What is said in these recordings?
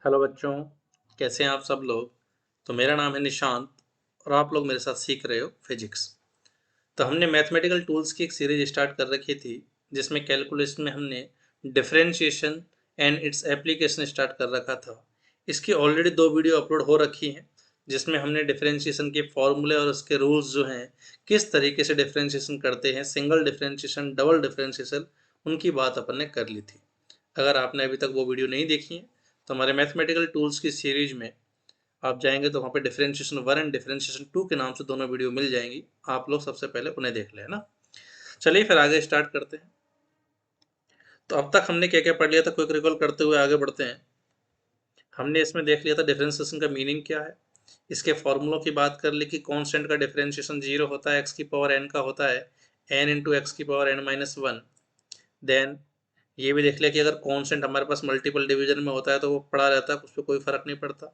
Hello बच्चों, कैसे हैं आप सब लोग। तो मेरा नाम है निशांत और आप लोग मेरे साथ सीख रहे हो फिजिक्स। तो हमने मैथमेटिकल टूल्स की एक सीरीज स्टार्ट कर रखी थी जिसमें कैलकुलेशन में हमने differentiation and its application start कर रखा था। इसकी ऑलरेडी 2 वीडियो अपलोड हो रखी हैं जिसमें हमने डिफरेंशिएशन के फॉर्मूले और उसके रूल्स जो हैं, किस तरीके से डिफरेंशिएशन करते हैं, सिंगल डिफरेंशिएशन, डबल डिफरेंशिएशन, उनकी बात अपन ने कर ली थी। अगर आपने अभी तक वो वीडियो नहीं देखी है तो हमारे मैथमेटिकल टूल्स की सीरीज में आप जाएंगे तो वहाँ पे डिफरेंशिएशन 1 एंड डिफरेंशिएशन 2 के नाम से दोनों वीडियो मिल जाएंगी। आप लोग सबसे पहले उन्हें देख लें ना। चलिए फिर आगे स्टार्ट करते हैं। तो अब तक हमने क्या क्या पढ़ लिया था, क्विक रिकॉल करते हुए आगे बढ़ते हैं। हमने इसमें देख लिया था डिफरेंशिएशन का मीनिंग क्या है, इसके फॉर्मूलों की बात कर ली कि कांस्टेंट का डिफरेंशिएशन 0 होता है, एक्स की पावर एन का होता है, एन इंटू एक्स की power n minus one. Then ये भी देख लिया कि अगर कांस्टेंट हमारे पास मल्टीपल डिवीजन में होता है तो वो पड़ा रहता है, उस पर कोई फर्क नहीं पड़ता।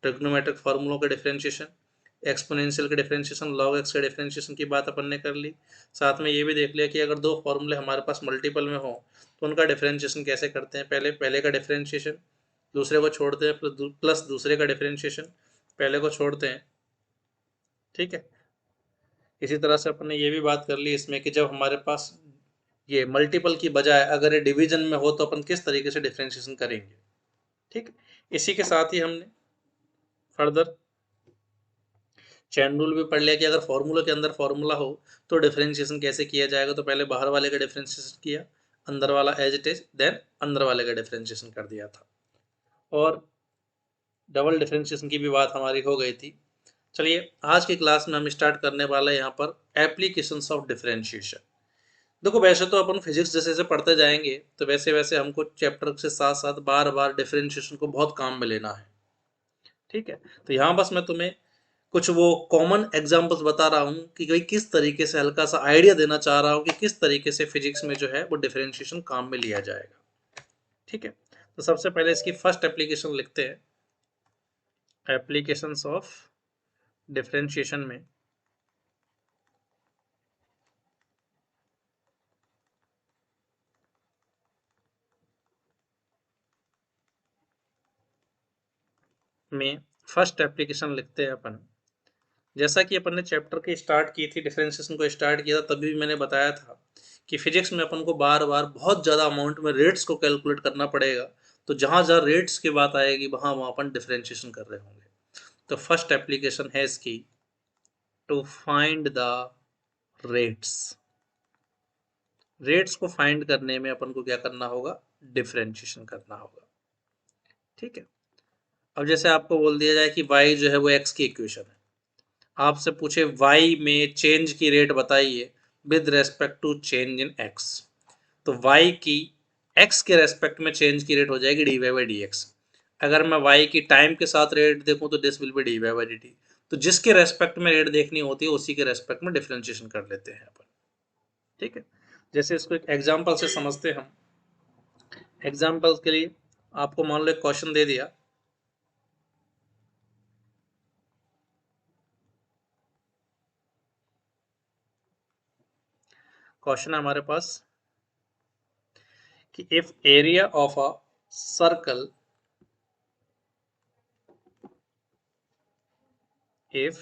ट्रिग्नोमेट्रिक फार्मूलों का डिफरेंशिएशन, एक्सपोनेंशियल के डिफरेंशिएशन, लॉग एक्स के डिफरेंशिएशन की बात अपन ने कर ली। साथ में ये भी देख लिया कि अगर दो फार्मूले हमारे पास मल्टीपल में हो तो उनका डिफरेंशिएशन कैसे करते हैं। पहले का डिफरेंशिएशन दूसरे को छोड़ते हैं, प्लस दूसरे का डिफरेंशिएशन पहले को छोड़ते हैं। ठीक है। इसी तरह से अपन ने ये भी बात कर ली इसमें कि जब हमारे पास ये मल्टीपल की बजाय अगर ये डिवीजन में हो तो अपन किस तरीके से डिफरेंशिएशन करेंगे। ठीक है। इसी के साथ ही हमने फर्दर चैन रूल भी पढ़ लिया कि अगर फॉर्मूला के अंदर फॉर्मूला हो तो डिफरेंशिएशन कैसे किया जाएगा। तो पहले बाहर वाले का डिफरेंशिएशन किया, अंदर वाला एज इट इज, देन अंदर वाले का डिफरेंशिएशन कर दिया था। और डबल डिफरेंशिएशन की भी बात हमारी हो गई थी। चलिए आज की क्लास में हम स्टार्ट करने वाले हैं यहाँ पर एप्लीकेशंस ऑफ डिफरेंशिएशन। देखो वैसे तो अपन फिजिक्स जैसे जैसे पढ़ते जाएंगे तो वैसे वैसे हमको चैप्टर के साथ साथ बार बार डिफरेंशिएशन को बहुत काम में लेना है। ठीक है। तो यहाँ बस मैं तुम्हें कुछ वो कॉमन एग्जांपल्स बता रहा हूँ कि भाई किस तरीके से, हल्का सा आइडिया देना चाह रहा हूँ कि किस तरीके से फिजिक्स में जो है वो डिफरेंशिएशन काम में लिया जाएगा। ठीक है। तो सबसे पहले इसकी फर्स्ट एप्लीकेशन लिखते हैं। एप्लीकेशंस ऑफ डिफरेंशिएशन में फर्स्ट एप्लीकेशन लिखते हैं अपन। जैसा कि अपन ने चैप्टर की स्टार्ट की थी, डिफरेंशिएशन को स्टार्ट किया था, तभी मैंने बताया था कि फिजिक्स में अपन को बार बार बहुत ज़्यादा अमाउंट में रेट्स को कैलकुलेट करना पड़ेगा। तो जहाँ जहाँ रेट्स की बात आएगी वहाँ वहाँ अपन डिफरेंशिएशन कर रहे होंगे। तो फर्स्ट एप्लीकेशन है इसकी to find the rates. Rates को फाइंड करने में अपन को क्या करना होगा, डिफरेंशिएशन करना होगा। ठीक है। अब जैसे आपको बोल दिया जाए कि y जो है वो x की इक्वेशन है, आपसे पूछे y में चेंज की रेट बताइए with respect to change in x। तो y की x के रेस्पेक्ट में चेंज की रेट हो जाएगी d y by D x. अगर मैं y की टाइम के साथ रेट देखूं तो this will be d y by D T. तो जिसके रेस्पेक्ट में रेट देखनी होती है उसी के रेस्पेक्ट में डिफरेंशिएशन कर लेते हैं अपन। ठीक है। जैसे इसको एक एग्जाम्पल से समझते हैं हम। एग्जाम्पल के लिए आपको मान लो एक क्वेश्चन दे दिया। क्वेश्चन है हमारे पास कि if area of a circle, if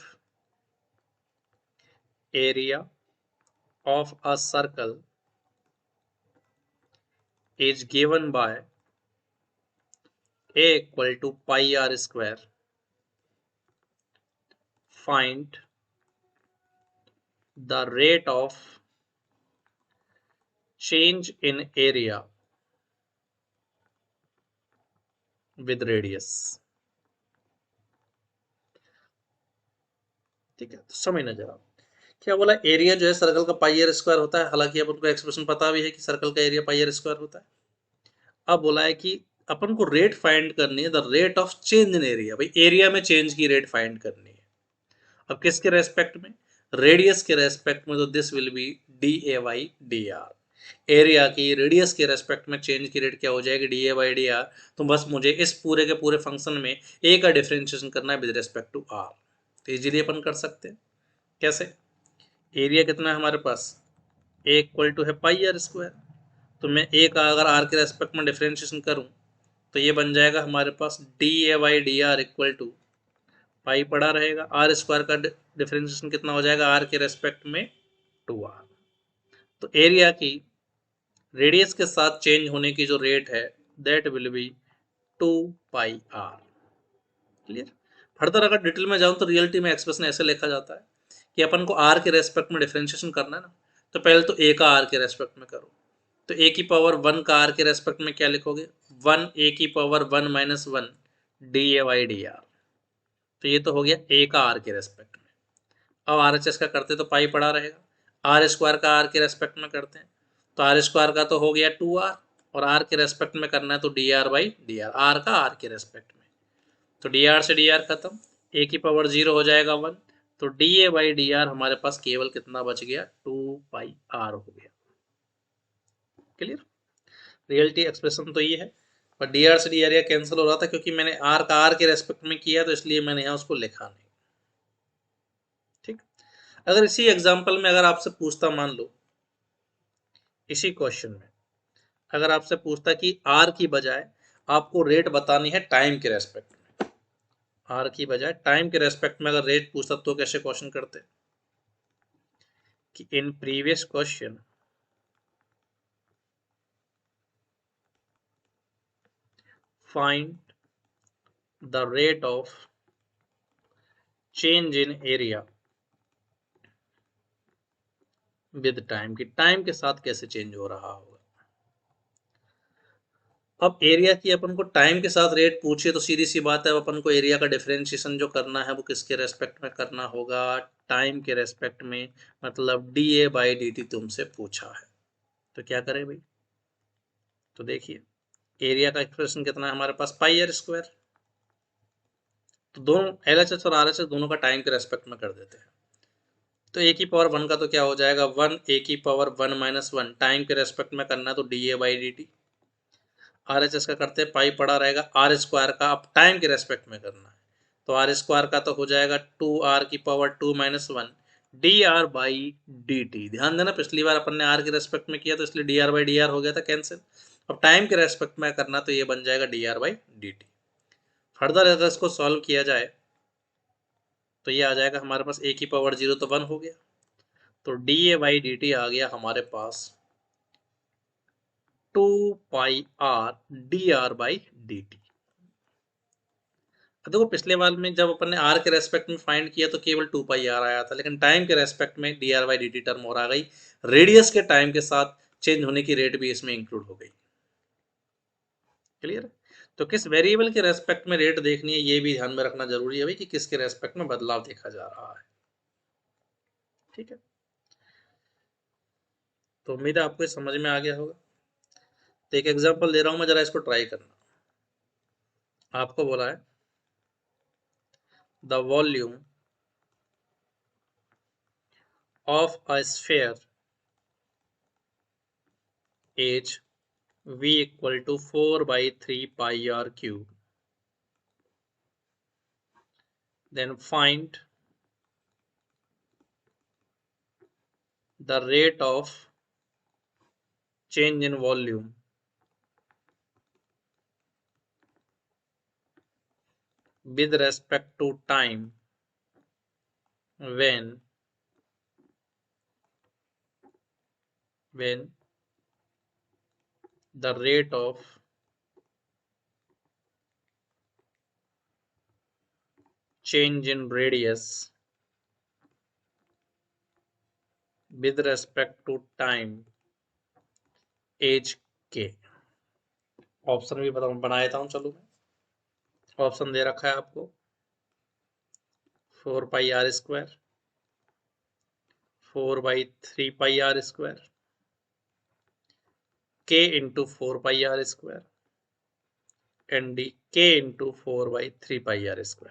area of a circle is given by a equal to pi r square, find the rate of change in area with radius। ठीक है। तो समझना जरा क्या बोला। एरिया जो है सर्कल का पाई आर स्क्वायर होता है, हालांकि अपन को एक्सप्रेशन पता भी है कि सर्कल का एरिया पाई आर स्क्वायर होता है। अब बोला है कि अपन को रेट फाइंड करनी है, the rate of change in area. भाई एरिया में चेंज की रेट फाइंड करनी है। अब किसके रेस्पेक्ट में, रेडियस के रेस्पेक्ट में। तो this will be d A by d r. Area की रेडियस के रेस्पेक्ट में चेंज की रेट क्या हो जाएगी, d A by d r. तो बस मुझे इस पूरे के पूरे फंक्शन में ए का डिफरेंशिएशन करना है विद रेस्पेक्ट टू आर। तो इजीली अपन कर सकते हैं। कैसे, एरिया कितना है हमारे पास, ए इक्वल टू है पाई आर स्क्वायर। तो मैं ए का अगर आर के रेस्पेक्ट में डिफरेंशिएशन करूं तो ये बन जाएगा हमारे पास DA/DR इक्वल टू पाई पड़ा रहेगा, आर स्क्वायर का डिफरेंशिएशन कितना हो जाएगा आर के रेस्पेक्ट में 2r। तो एरिया की रेडियस के साथ चेंज होने की जो रेट है that will B 2πr। Clear. Further अगर डिटेल में जाऊं तो रियलिटी में एक्सप्रेशन ऐसे लिखा जाता है कि अपन को आर के रेस्पेक्ट में डिफरेंशिएशन करना है ना, तो पहले तो ए का आर के रेस्पेक्ट में करो। तो ए की पावर 1 का आर के रेस्पेक्ट में क्या लिखोगे, 1 ए की पावर 1 माइनस 1 DA/DR। तो ये तो हो गया ए का आर के रेस्पेक्ट में। अब RHS का करते तो पाई पड़ा रहेगा, आर स्क्वायर का आर के रेस्पेक्ट में करते हैं तो आर स्क्वायर का तो हो गया 2r, और आर के रेस्पेक्ट में करना है तो DR/DR, आर का आर के रेस्पेक्ट में। तो dr से dr खत्म, a की पावर 0 हो जाएगा 1, तो DA/DR हमारे पास केवल कितना बच गया 2πr हो गया। क्लियर। रियलिटी एक्सप्रेशन तो ये है, पर dr से dr यह कैंसिल हो रहा था क्योंकि मैंने r का r के रेस्पेक्ट में किया, तो इसलिए मैंने यहाँ उसको लिखा नहीं। ठीक। अगर इसी एग्जाम्पल में अगर आपसे पूछता, मान लो इसी क्वेश्चन में अगर आपसे पूछता कि r की बजाय आपको रेट बतानी है टाइम के रेस्पेक्ट में, आर की बजाय टाइम के रेस्पेक्ट में अगर रेट पूछता तो कैसे क्वेश्चन करते कि in previous question find the rate of change in area with time, कि टाइम के साथ कैसे चेंज हो रहा होगा। अब एरिया की अपन को टाइम के साथ रेट पूछे तो सीधी सी बात है, अपन को एरिया का डिफरेंशिएशन जो करना है वो किसके रेस्पेक्ट में करना होगा, टाइम के रेस्पेक्ट में। मतलब DA/DT तुमसे पूछा है तो क्या करें भाई, तो देखिए एरिया का एक्सप्रेशन कितना है हमारे पास πr²। तो दोनों LHS और RHS दोनों का टाइम के रेस्पेक्ट में कर देते हैं। तो ए की पावर 1 का तो क्या हो जाएगा 1, ए की पावर 1 माइनस 1 टाइम के रेस्पेक्ट में करना तो DA/DT। RHS का करते पाई पड़ा रहेगा आर स्क्वायर का, अब टाइम के रेस्पेक्ट में करना है तो आर स्क्वायर का तो हो जाएगा 2r की पावर 2 माइनस 1 DR/DT। ध्यान देना पिछली बार अपन ने आर के रेस्पेक्ट में किया तो इसलिए DR/DR हो गया था कैंसिल। अब टाइम के रेस्पेक्ट में करना तो ये बन जाएगा DR/DT। फर्दर अगर इसको सॉल्व किया जाए तो ये आ जाएगा हमारे पास ए की पावर 0 तो 1 हो गया, तो DA/DT आ गया हमारे पास 2πr DR/DT। देखो पिछले बार में जब अपन ने आर के रेस्पेक्ट में फाइंड किया तो केवल 2πr आया था, लेकिन टाइम के रेस्पेक्ट में DR/DT टर्म और आ गई, रेडियस के टाइम के साथ चेंज होने की रेट भी इसमें इंक्लूड हो गई। क्लियर। तो किस वेरिएबल के रेस्पेक्ट में रेट देखनी है ये भी ध्यान में रखना जरूरी है भाई कि किसके रेस्पेक्ट में बदलाव देखा जा रहा है। ठीक है, तो उम्मीद है आपको समझ में आ गया होगा। तो एक एग्जांपल दे रहा हूं मैं, जरा इसको ट्राई करना। आपको बोला है the volume of a sphere is V equal to 4/3πr³। Then find the rate of change in volume with respect to time when the rate of change in radius with respect to time is k। Option भी बना देता हूँ, चलो मैं option दे रखा है आपको 4πr², 4/3πr², k into 4πr² and D k into 4/3πr²।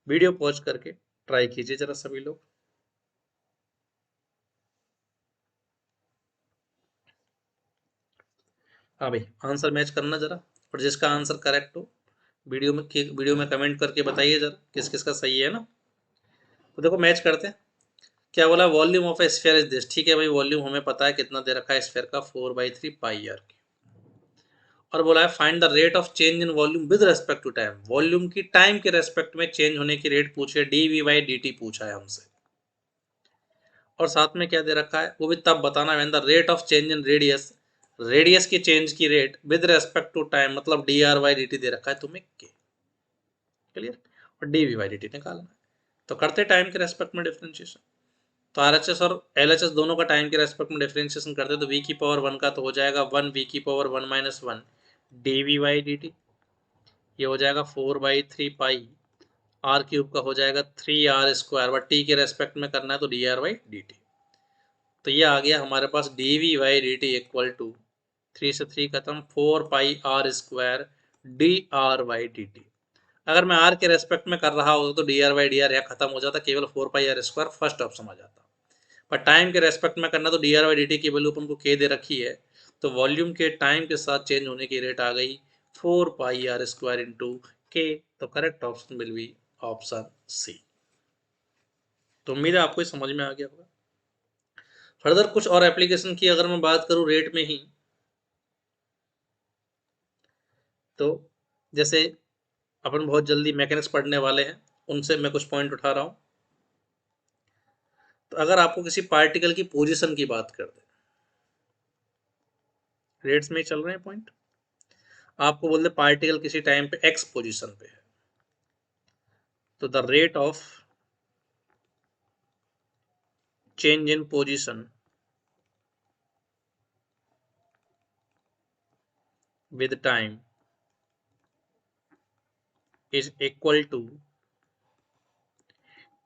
Video pause करके ट्राई कीजिए जरा सभी लोग। हाँ भाई आंसर मैच करना जरा, और जिसका आंसर करेक्ट हो वीडियो में कमेंट करके बताइए जरा किस किस का सही है ना। तो देखो मैच करते हैं। क्या बोला, volume of A sphere is this. ठीक है भाई, वॉल्यूम हमें पता है कितना दे रखा है स्फीयर का 4/3πr। और बोला है find the rate of change in volume with respect to time, volume की टाइम के रेस्पेक्ट में चेंज होने की रेट पूछी है, d we by D t पूछा है हमसे। और साथ में क्या दे रखा है वो भी तब बताना when the rate of change in radius, radius की चेंज की rate with respect to time, मतलब D R by D T दे रखा है तुम्हें के, क्लियर। और D we by D T निकालना है, तो करते टाइम के रेस्पेक्ट में डिफरेंशिएशन। तो आर एच एस और एल एच एस दोनों का टाइम के रेस्पेक्ट में डिफरेंशिएशन करते तो वी की पावर वन का तो हो जाएगा वन वी की power one minus one D we by D T, ये हो जाएगा four by three pi R cube का हो जाएगा three R square, but T के रेस्पेक्ट में करना है तो D R by D T. तो ये आ गया हमारे पास D we by D T equal to three से थ्री खत्म four pi are square D R by D T. अगर मैं आर के रेस्पेक्ट में कर रहा होता तो D R by D R यहाँ खत्म हो जाता, केवल four pi are square first option आ जाता। पर टाइम के रेस्पेक्ट में करना तो D R by D T की वैल्यू अपन को के दे रखी है, तो वॉल्यूम के टाइम के साथ चेंज होने की रेट आ गई four pi are square into के। तो correct option will be option C. तो उम्मीद है आपको समझ में आ गया होगा। फर्दर कुछ और एप्लीकेशन की अगर मैं बात करूं रेट में ही, तो जैसे अपन बहुत जल्दी मैकेनिक्स पढ़ने वाले हैं, उनसे मैं कुछ पॉइंट उठा रहा हूं। तो अगर आपको किसी पार्टिकल की पोजीशन की बात कर दे, रेट्स में ही चल रहे हैं पॉइंट, आपको बोल दे पार्टिकल किसी टाइम पे एक्स पोजीशन पे है, तो the rate of change in position with time is equal to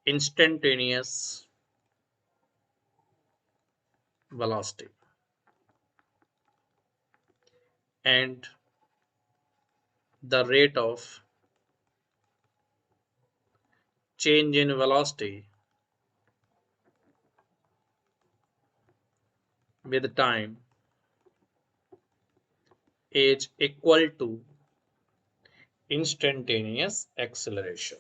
instantaneous velocity, and the rate of change in velocity with time is equal to instantaneous acceleration।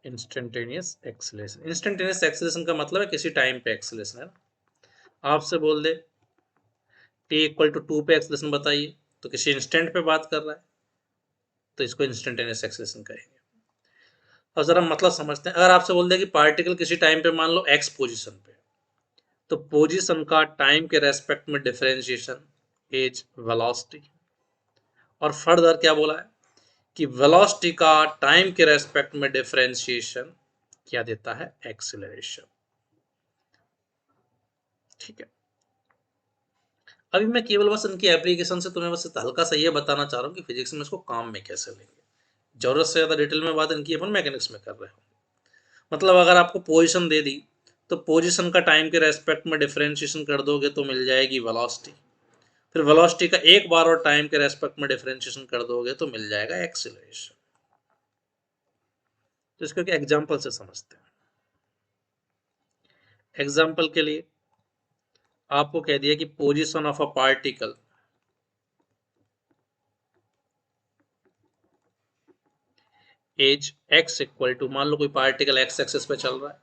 Instantaneous acceleration, instantaneous acceleration का मतलब है किसी time पे acceleration है ना। आपसे बोल दे t equal to to पे एक्सेलरेशन बताइए, तो किसी इंस्टेंट पे बात कर रहा है, तो इसको इंस्टेंटेनियस एक्सेलरेशन कहेंगे। और जरा मतलब समझते हैं, अगर आपसे बोल दे कि पार्टिकल किसी टाइम पे मान लो एक्स पोजीशन पे, तो पोजीशन का टाइम के रेस्पेक्ट में डिफरेंशिएशन इज वेलोसिटी। और फर्दर क्या बोला है कि वेलोसिटी का टाइम के रेस्पेक्ट में डिफरेंशिएशन क्या देता है, एक्सीलरेशन। ठीक है, अभी मैं केवल बस इनकी एप्लीकेशन से तुम्हें बस हल्का सा ये बताना चाह रहा हूँ कि फिजिक्स में इसको काम में कैसे लेंगे। जरूरत से ज्यादा डिटेल में बात इनकी अपन मैकेनिक्स में कर रहे हो। मतलब अगर आपको पोजीशन दे दी, तो पोजीशन का टाइम के रेस्पेक्ट में डिफरेंशिएशन कर दोगे तो मिल जाएगी वेलोसिटी, फिर वेलोसिटी का एक बार और टाइम के रेस्पेक्ट में डिफरेंशिएशन कर दोगे तो मिल जाएगा एक्सीलरेशन। तो इसको एक एग्जांपल से समझते हैं। एग्जांपल के लिए आपको कह दिया कि position of a particle as x equal to, मान लो कोई पार्टिकल एक्स एक्सिस पे चल रहा है,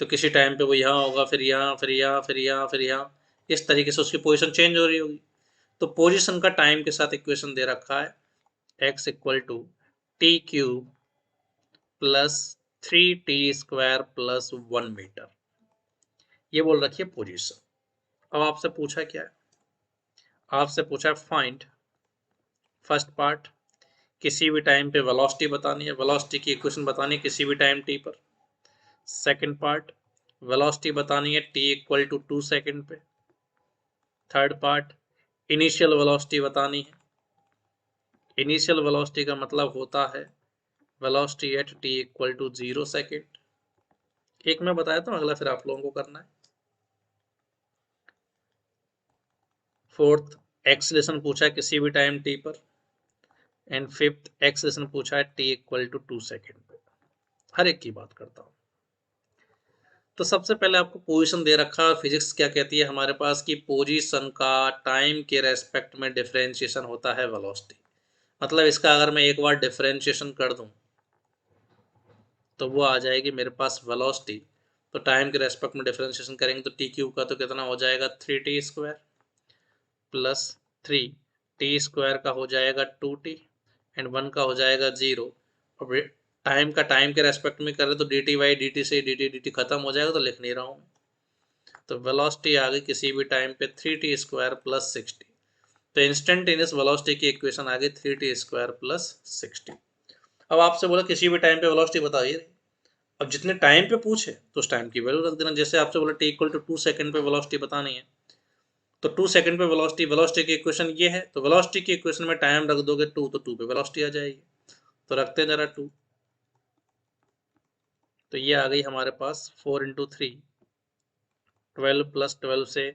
तो किसी टाइम पे वो यहाँ होगा, फिर यहाँ, फिर यहाँ, फिर यहाँ, फिर यहाँ, इस तरीके से उसकी पोजीशन चेंज हो रही होगी। तो पोजीशन का टाइम के साथ इक्वेशन दे रखा है x equal to t cube plus three t square plus one metre, ये बोल रखी है पोजीशन। अब आपसे पूछा क्या है, आपसे पूछा है फाइंड, फर्स्ट पार्ट किसी भी टाइम पे वेलोसिटी बतानी है, वेलोसिटी की इक्वेशन बतानी है किसी भी टाइम टी पर। सेकंड पार्ट वेलोसिटी बतानी है टी इक्वल टू 2 सेकंड पे। थर्ड पार्ट इनिशियल वेलोसिटी बतानी है, इनिशियल वेलोसिटी का मतलब होता है velocity at t equal to 0 second. एक मैं बताया था, अगला फिर आप लोगों को करना है। फोर्थ एक्सीलरेशन पूछा है किसी भी टाइम टी पर, एंड फिफ्थ एक्सीलरेशन पूछा है टी इक्वल टू 2 सेकंड पे। हर एक की बात करता हूं। तो सबसे पहले आपको पोजीशन दे रखा है, और फिजिक्स क्या कहती है हमारे पास कि पोजीशन का टाइम के रेस्पेक्ट में डिफरेंशिएशन होता है वेलोसिटी। मतलब इसका अगर मैं एक बार डिफरेंशिएशन कर दूं, तो वो आ जाएगी मेरे पास वेलोसिटी। तो टाइम के रेस्पेक्ट में डिफरेंशिएशन करेंगे तो टी क्यूब का तो कितना हो जाएगा 3t² प्लस 3t² का हो जाएगा 2t एंड 1 का हो जाएगा 0। और टाइम का टाइम के रेस्पेक्ट में कर रहे तो dt/dt से dt खत्म हो जाएगा, तो लिख नहीं रहा हूँ। तो वेलोसिटी आ गई किसी भी टाइम पे 3t² प्लस 6t। तो इंस्टेंटेनियस वेलोसिटी की इक्वेशन आ गई 3t² प्लस 6t। अब आपसे बोला किसी भी टाइम पे वेलोसिटी बताइए। अब जितने टाइम पे पूछे तो उस टाइम की वैल्यू रख देना। जैसे आपसे बोला t = 2 सेकंड पे वेलोसिटी बतानी है, तो 2 सेकंड पे वेलोसिटी वेलोसिटी की इक्वेशन ये है, तो वेलोसिटी की इक्वेशन में टाइम रख दोगे 2, तो 2 पे वेलोसिटी आ जाएगी। तो रखते हैं जरा 2। तो ये आ गई हमारे पास 4 × 3 12 + 12 से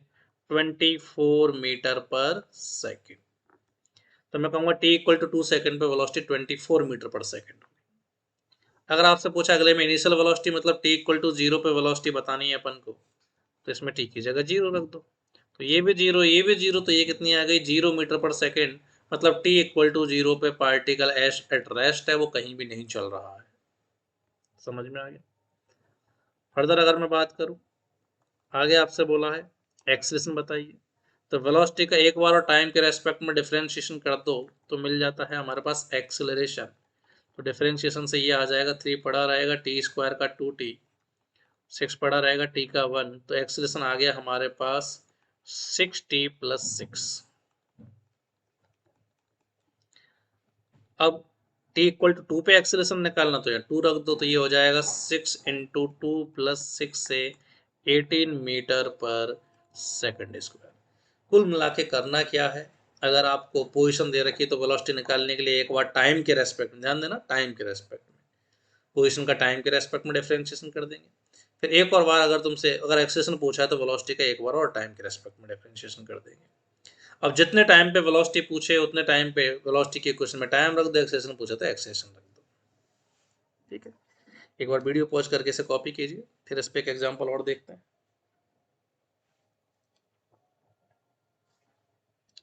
24 मीटर पर सेकेंड। तो मैं कहूँगा t = 2 सेकंड पे वेलोसिटी 24 मीटर पर सेकेंड। अगर आपसे पूछा अगले में इनिशियल वेलोसिटी मतलब t = 0 पे वेलोसिटी बतानी है अपन को, तो इसमें t की जगह 0 रख दो। तो ये भी 0, ये भी 0, तो ये कितनी आ गई 0 मीटर पर सेकेंड। मतलब t = 0 पे पार्टिकल एट रेस्ट है, वो कहीं भी नहीं चल रहा है। समझ में आ गया। फर्दर अगर मैं बात करूं, आगे आपसे बोला है एक्सीलरेशन बताइए। तो वेलोसिटी का एक बार और टाइम के रेस्पेक्ट में डिफरेंशिएशन कर दो तो मिल जाता है हमारे पास एक्सीलरेशन। तो डिफरेंशिएशन से ये आ जाएगा 3 पड़ा रहेगा t² का 2t, 6 पड़ा रहेगा t का 1। तो एक्सीलरेशन आ गया हमारे पास 6t + 6। अब t = 2 पे एक्सीलरेशन निकालना, तो यार 2 रख दो, तो ये हो जाएगा 6 × 2 + 6 से 18 मीटर पर सेकंड²। कुल मिला के करना क्या है, अगर आपको पोजीशन दे रखी है तो वेलोसिटी निकालने के लिए एक बार टाइम के रेस्पेक्ट में ध्यान देना, टाइम के रेस्पेक्ट में पोजीशन का टाइम के रेस्पेक्ट में डिफरेंशिएशन कर देंगे। फिर एक और बार अगर तुमसे अगर एक्सीलरेशन पूछा है तो वेलोसिटी का एक बार और टाइम के रेस्पेक्ट में डिफरेंशिएशन कर देंगे। अब जितने टाइम पे वेलोसिटी पूछे उतने टाइम पे वेलोसिटी के इक्वेशन में टाइम रख दो, एक्सेलेरेशन पूछा तो एक्सेलेरेशन रख दो। ठीक है, एक बार वीडियो पॉज करके इसे कॉपी कीजिए, फिर इस पे एक एग्जांपल और देखते हैं।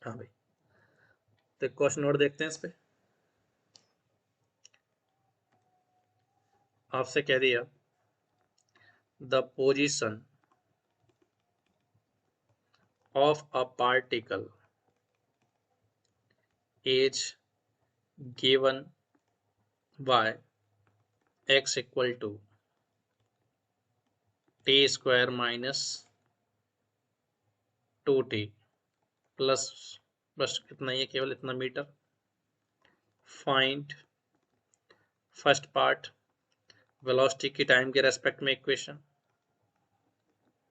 हाँ भाई, तो एक क्वेश्चन और देखते हैं इस पे। आपसे कह दिया the position of a particle is given by x = t² - 2t plus, बस इतना ही है, केवल इतना metre. Find first part velocity की टाइम के रेस्पेक्ट में इक्वेशन,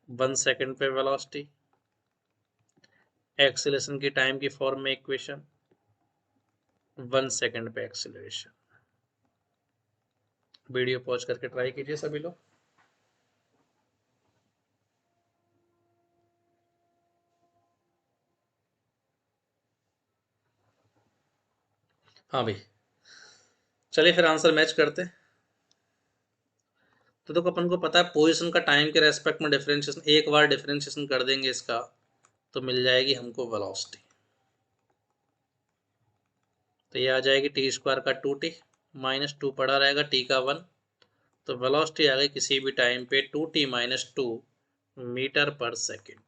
1 सेकंड पे वेलोसिटी, एक्सीलरेशन की टाइम की फॉर्म में इक्वेशन, 1 सेकंड पे एक्सीलरेशन। वीडियो पॉज करके ट्राई कीजिए सभी लोग। हाँ भाई, चलिए फिर आंसर मैच करते हैं। तो देखो अपन को पता है पोजीशन का टाइम के रेस्पेक्ट में डिफरेंशिएशन, एक बार डिफरेंशिएशन कर देंगे इसका तो मिल जाएगी हमको वेलोसिटी। तो ये आ जाएगी t² का 2t माइनस 2 पड़ा रहेगा t का 1। तो वेलोसिटी आ गई किसी भी टाइम पे 2t - 2 मीटर पर सेकेंड।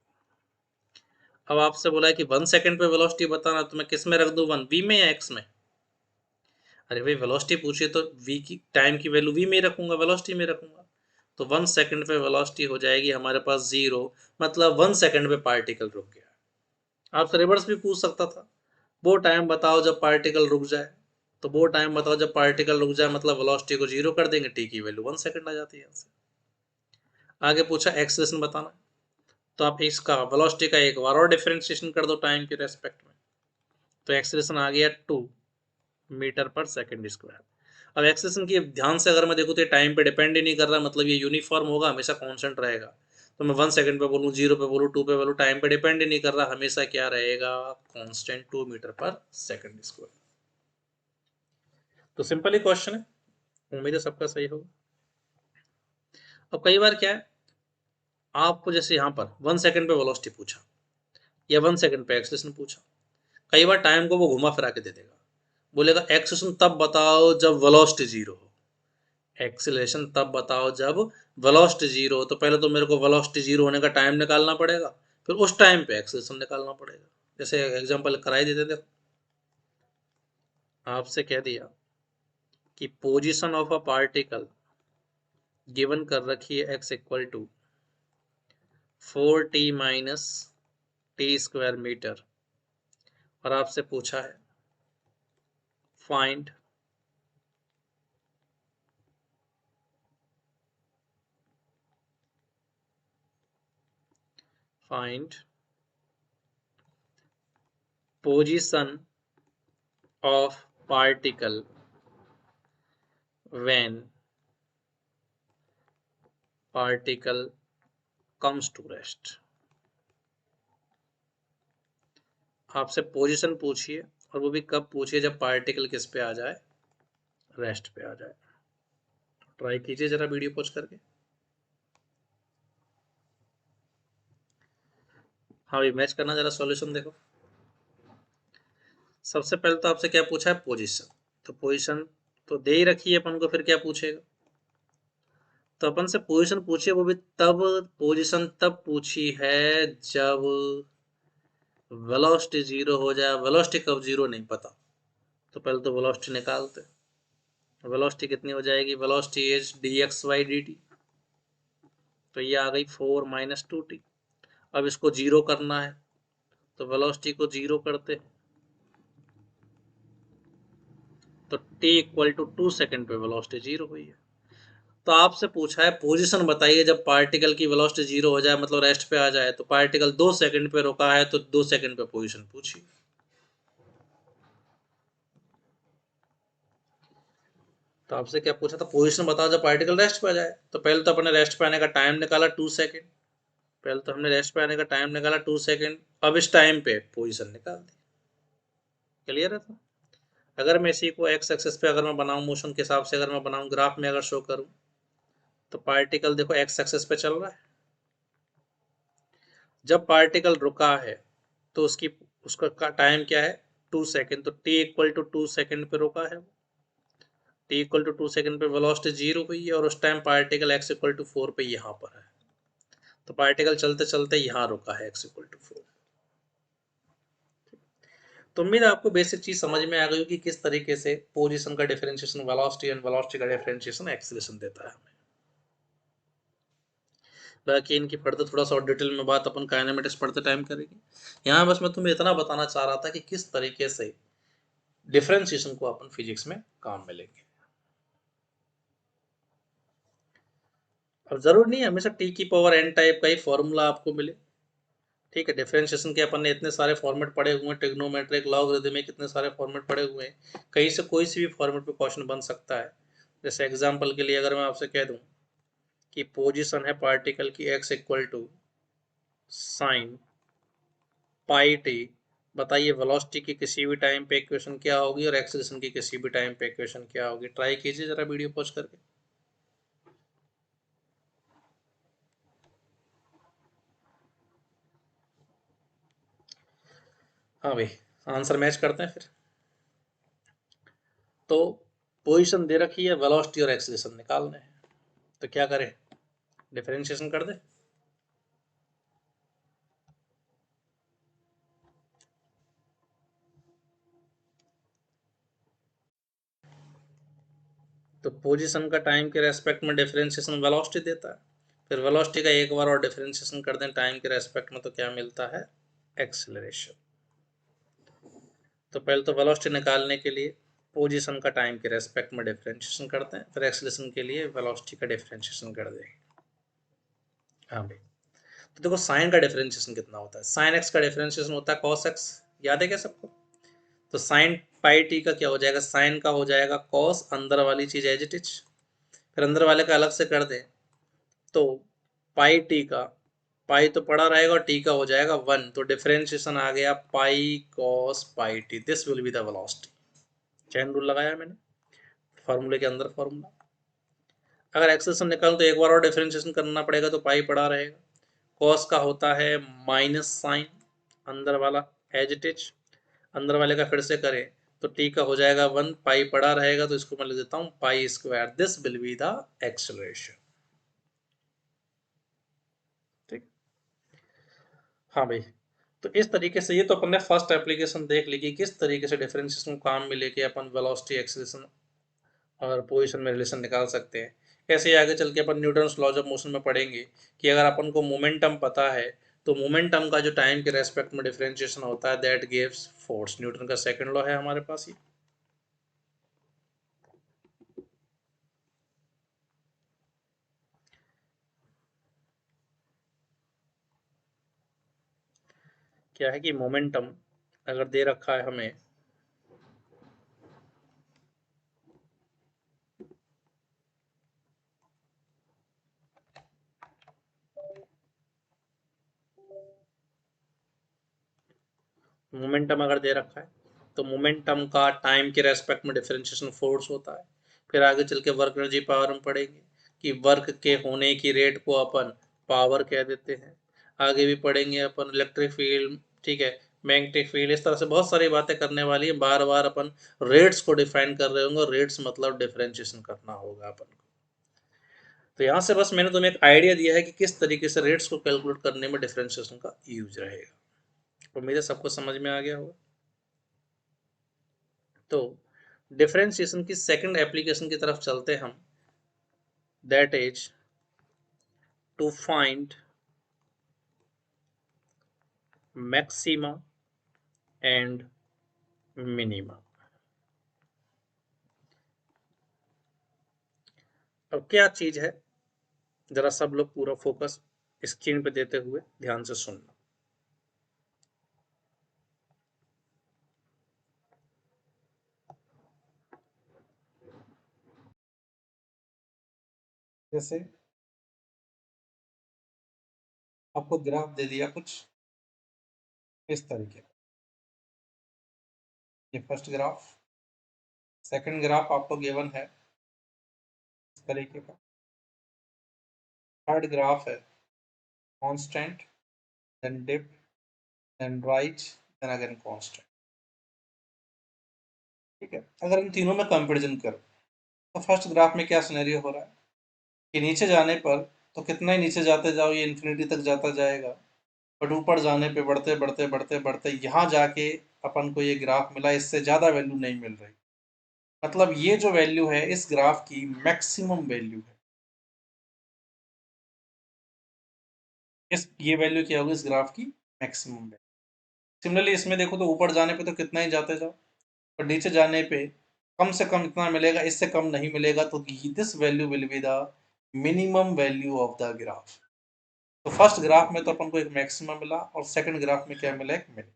अब आपसे बोला है कि 1 सेकंड पे वेलोसिटी बताना, तो मैं किस में रख दूं, 1 v में या x में? अरे भाई वेलोसिटी पूछिए तो v की टाइम की वैल्यू v में ही रखूंगा, वेलोसिटी में रखूंगा। तो 1 सेकंड पे वेलोसिटी हो जाएगी हमारे पास 0, मतलब 1 सेकंड पे पार्टिकल रुक गया। आपसे रिवर्स भी पूछ सकता था, वो टाइम बताओ जब पार्टिकल रुक जाए। तो वो टाइम बताओ जब पार्टिकल रुक जाए, मतलब वेलोसिटी को 0 कर देंगे, t की वैल्यू 1 सेकंड आ जाती है यहाँ से। आगे पूछा एक्सीलरेशन बताना, तो आप इसका वेलोसिटी का एक बार और डिफरेंशिएशन कर दो टाइम के रेस्पेक्ट में। तो एक्सीलरेशन आ गया 2 मीटर पर सेकंड²। अब एक्सेलेरेशन की ध्यान से अगर मैं देखूँ तो ये टाइम पे डिपेंड ही नहीं कर रहा, मतलब ये यूनिफॉर्म होगा, हमेशा कांस्टेंट रहेगा। तो मैं 1 सेकंड पे बोलूँ, 0 पे बोलूँ, 2 पे बोलूँ, टाइम पे डिपेंड ही नहीं कर रहा, हमेशा क्या रहेगा, कांस्टेंट 2 मीटर पर सेकंड²। तो सिंपल ही क्वेश्चन है, उम्मीद है सबका सही होगा। अब कई बार क्या है, आपको जैसे यहाँ पर 1 सेकंड पे वेलोसिटी पूछा या 1 सेकंड पे एक्सेलेरेशन पूछा, कई बार टाइम को वो घुमा फिरा के दे देगा, बोलेगा एक्सेलेरेशन तब बताओ जब वेलोसिटी 0 हो। एक्सीलरेशन तब बताओ जब वेलोसिटी जीरो हो। तो पहले तो मेरे को वेलोसिटी जीरो होने का टाइम निकालना पड़ेगा, फिर उस टाइम पे एक्सीलरेशन निकालना पड़ेगा। जैसे एग्जांपल कराई देते थे, आपसे कह दिया कि position of a particle given कर रखी है x equal to 4t minus t square metre, और आपसे पूछा है find find position of particle when particle comes to rest. आपसे पोजीशन पूछिए, और वो भी कब पूछिए, जब पार्टिकल किस पे आ जाए, रेस्ट पे आ जाए। ट्राई कीजिए जरा वीडियो पॉज करके। हाँ भाई, मैच करना जरा सॉल्यूशन देखो। सबसे पहले तो आपसे क्या पूछा है, पोजीशन। तो पोजीशन तो दे ही रखी है अपन को, फिर क्या पूछेगा। तो अपन से पोजीशन पूछिए, वो भी तब, पोजीशन तब पूछी है जब वेलोसिटी जीरो हो जाए। वेलोसिटी कब जीरो नहीं पता, तो पहले तो वेलोसिटी निकालते। वेलोसिटी कितनी हो जाएगी, velocity is d x by d T. तो ये आ गई 4 माइनस 2t। अब इसको जीरो करना है, तो वेलोसिटी को जीरो करते, तो t इक्वल टू 2 सेकेंड पे वेलोसिटी जीरो हुई है। तो आपसे पूछा है पोजीशन बताइए जब पार्टिकल की वेलोसिटी जीरो हो जाए, मतलब रेस्ट पे आ जाए। तो पार्टिकल 2 सेकेंड पे रुका है, तो 2 सेकेंड पे पोजीशन पूछिए। तो आपसे क्या पूछा था, पोजीशन बताओ जब पार्टिकल रेस्ट पे आ जाए। तो पहले तो अपने रेस्ट पे आने का टाइम निकाला 2 सेकेंड। पहले तो हमने रेस्ट पे आने का टाइम निकाला 2 सेकेंड। अब इस टाइम पे पोजीशन निकाल दी। क्लियर है। तो अगर मैं इसी को एक्स एक्सिस पे अगर मैं बनाऊं, मोशन के हिसाब से अगर मैं बनाऊं, ग्राफ में अगर शो करूं, तो पार्टिकल देखो एक्स एक्सिस पे चल रहा है। जब पार्टिकल रुका है, तो उसका टाइम क्या है, 2 सेकेंड। तो टी इक्वल टू 2 सेकेंड पे रुका है। टी इक्वल टू 2 सेकेंड पे वेलोसिटी जीरो हुई है, और उस time particle x equal to 4 पे यहाँ पर है। तो पार्टिकल चलते चलते यहाँ रुका है एक्स इक्वल टू 4। तो उम्मीद है आपको बेसिक चीज समझ में आ गई कि किस तरीके से पोजीशन का डिफरेंशिएशन वेलोसिटी एंड वेलोसिटी का डिफरेंशिएशन एक्सीलरेशन देता है हमें। बाकी इनकी फर्दर थोड़ा सा और डिटेल में बात अपन काइनेमेटिक्स पढ़ते टाइम करेंगे। यहाँ बस मैं तुम्हें इतना बताना चाह रहा था कि किस तरीके से डिफरेंशिएशन को अपन फिजिक्स में काम में लेंगे। अब जरूर नहीं हमेशा टी की पावर एन टाइप का ही फॉर्मूला आपको मिले। ठीक है, डिफरेंशिएशन के अपन ने इतने सारे फॉर्मेट पढ़े हुए हैं, ट्रिग्नोमेट्रिक, लॉगरिदमिक, कितने सारे फॉर्मेट पढ़े हुए हैं। कहीं से कोई सी भी फॉर्मेट पे क्वेश्चन बन सकता है। जैसे एग्जांपल के लिए अगर मैं आपसे कह दूं कि पोजीशन है पार्टिकल की x equal to sine pi t, बताइए वेलोसिटी की किसी भी टाइम पे इक्वेशन क्या होगी और एक्सेलरेशन की किसी भी टाइम पे इक्वेशन क्या होगी। ट्राई कीजिए जरा वीडियो पॉज करके। हाँ भाई, आंसर मैच करते हैं फिर। तो पोजीशन दे रखी है, वेलोसिटी और एक्सेलरेशन निकालने हैं। तो क्या करें, डिफरेंशिएशन कर दे। तो पोजीशन का टाइम के रेस्पेक्ट में डिफरेंशिएशन वेलोसिटी देता है। फिर वेलोसिटी का एक बार और डिफरेंशिएशन कर दें टाइम के रेस्पेक्ट में, तो क्या मिलता है, एक्सेलरेशन। तो पहले तो वेलोसिटी निकालने के लिए पोजीशन का टाइम के रेस्पेक्ट में डिफरेंशिएशन करते हैं, फिर एक्सेलरेशन के लिए वेलोसिटी का डिफरेंशिएशन कर देंगे। हाँ भाई, तो देखो साइन का डिफरेंशिएशन कितना होता है, साइन एक्स का डिफरेंशिएशन होता है कॉस एक्स। याद है क्या सबको। तो साइन पाई टी का क्या हो जाएगा, साइन का हो जाएगा कॉस, अंदर वाली चीज एज इट इज, फिर अंदर वाले का अलग से कर दे, तो पाई टी का, पाई तो पड़ा रहेगा और टी का हो जाएगा 1। तो डिफरेंशिएशन आ गया pi cos pi T, this will be the velocity. Chain rule लगाया मैंने फॉर्मूले के अंदर फॉर्मूला। अगर एक्सेलेरेशन निकालूं तो एक बार और डिफरेंशिएशन करना पड़ेगा, तो पाई पड़ा रहेगा। कॉस का होता है माइनस साइन, अंदर वाला एज इट इज, अंदर वाले का फिर से करें तो टी का हो जाएगा 1, पाई पड़ा रहेगा तो इसको मैं लिख देता हूं pi square. This will be the acceleration. ठीक। हाँ भाई। तो इस तरीके से ये तो अपन ने फर्स्ट एप्लीकेशन देख ली कि किस तरीके से डिफरेंशिएशन को काम में लेके अपन वेलोसिटी, एक्सेलरेशन और पोजीशन में रिलेशन निकाल सकते हैं। ऐसे ही आगे चल के अपन न्यूटन्स लॉज ऑफ मोशन में पढ़ेंगे कि अगर अपन को मोमेंटम पता है तो मोमेंटम का जो टाइम के रेस्पेक्ट में डिफरेंशिएशन होता है दैट गिव्स फोर्स। न्यूटन का सेकंड लॉ है हमारे पास ये। क्या है कि मोमेंटम अगर दे रखा है हमें, मोमेंटम अगर दे रखा है तो मोमेंटम का टाइम के रेस्पेक्ट में डिफरेंशिएशन फोर्स होता है। फिर आगे चल के वर्क एनर्जी पावर में पढ़ेंगे कि वर्क के होने की रेट को अपन पावर कह देते हैं। आगे भी पढ़ेंगे अपन इलेक्ट्रिक फील्ड, ठीक है, मैग्नेटिक फील्ड, इस तरह से बहुत सारी बातें करने वाली है। बार बार अपन रेट्स को डिफाइन कर रहे होंगे और रेट्स मतलब डिफरेंशिएशन करना होगा अपन को। तो यहाँ से बस मैंने तुम्हें एक आइडिया दिया है कि किस तरीके से रेट्स को कैलकुलेट करने में डिफरेंशिएशन का यूज रहेगा। उम्मीद है सबको समझ में आ गया होगा। तो डिफरेंशिएशन की सेकंड एप्लीकेशन की तरफ चलते हैं हम, that is to find maxima and minima. अब क्या चीज है, जरा सब लोग पूरा फोकस स्क्रीन पे देते हुए ध्यान से सुनना। जैसे आपको ग्राफ दे दिया कुछ इस तरीके का, ये फर्स्ट ग्राफ, सेकंड ग्राफ आपको गिवन है इस तरीके का, थर्ड ग्राफ है constant, then dip, then rise, then again constant. ठीक है, अगर इन तीनों में कंपैरिजन करो तो फर्स्ट ग्राफ में क्या सिनेरियो हो रहा है कि नीचे जाने पर तो कितना ही नीचे जाते जाओ ये इन्फिनिटी तक जाता जाएगा, बट ऊपर जाने पे बढ़ते बढ़ते बढ़ते बढ़ते यहाँ जाके अपन को ये ग्राफ मिला, इससे ज़्यादा वैल्यू नहीं मिल रही। मतलब ये जो वैल्यू है इस ग्राफ की मैक्सिमम वैल्यू है। इस ये वैल्यू क्या होगी इस ग्राफ की मैक्सिमम वैल्यू। सिमिलरली इसमें देखो तो ऊपर जाने पे तो कितना ही जाते जाओ, पर नीचे जाने पे कम से कम इतना मिलेगा, इससे कम नहीं मिलेगा। तो this value will be the minimum value of the graph. तो फर्स्ट ग्राफ में तो अपन को एक मैक्सिमम मिला और सेकंड ग्राफ में क्या मिला, एक मिनिमम।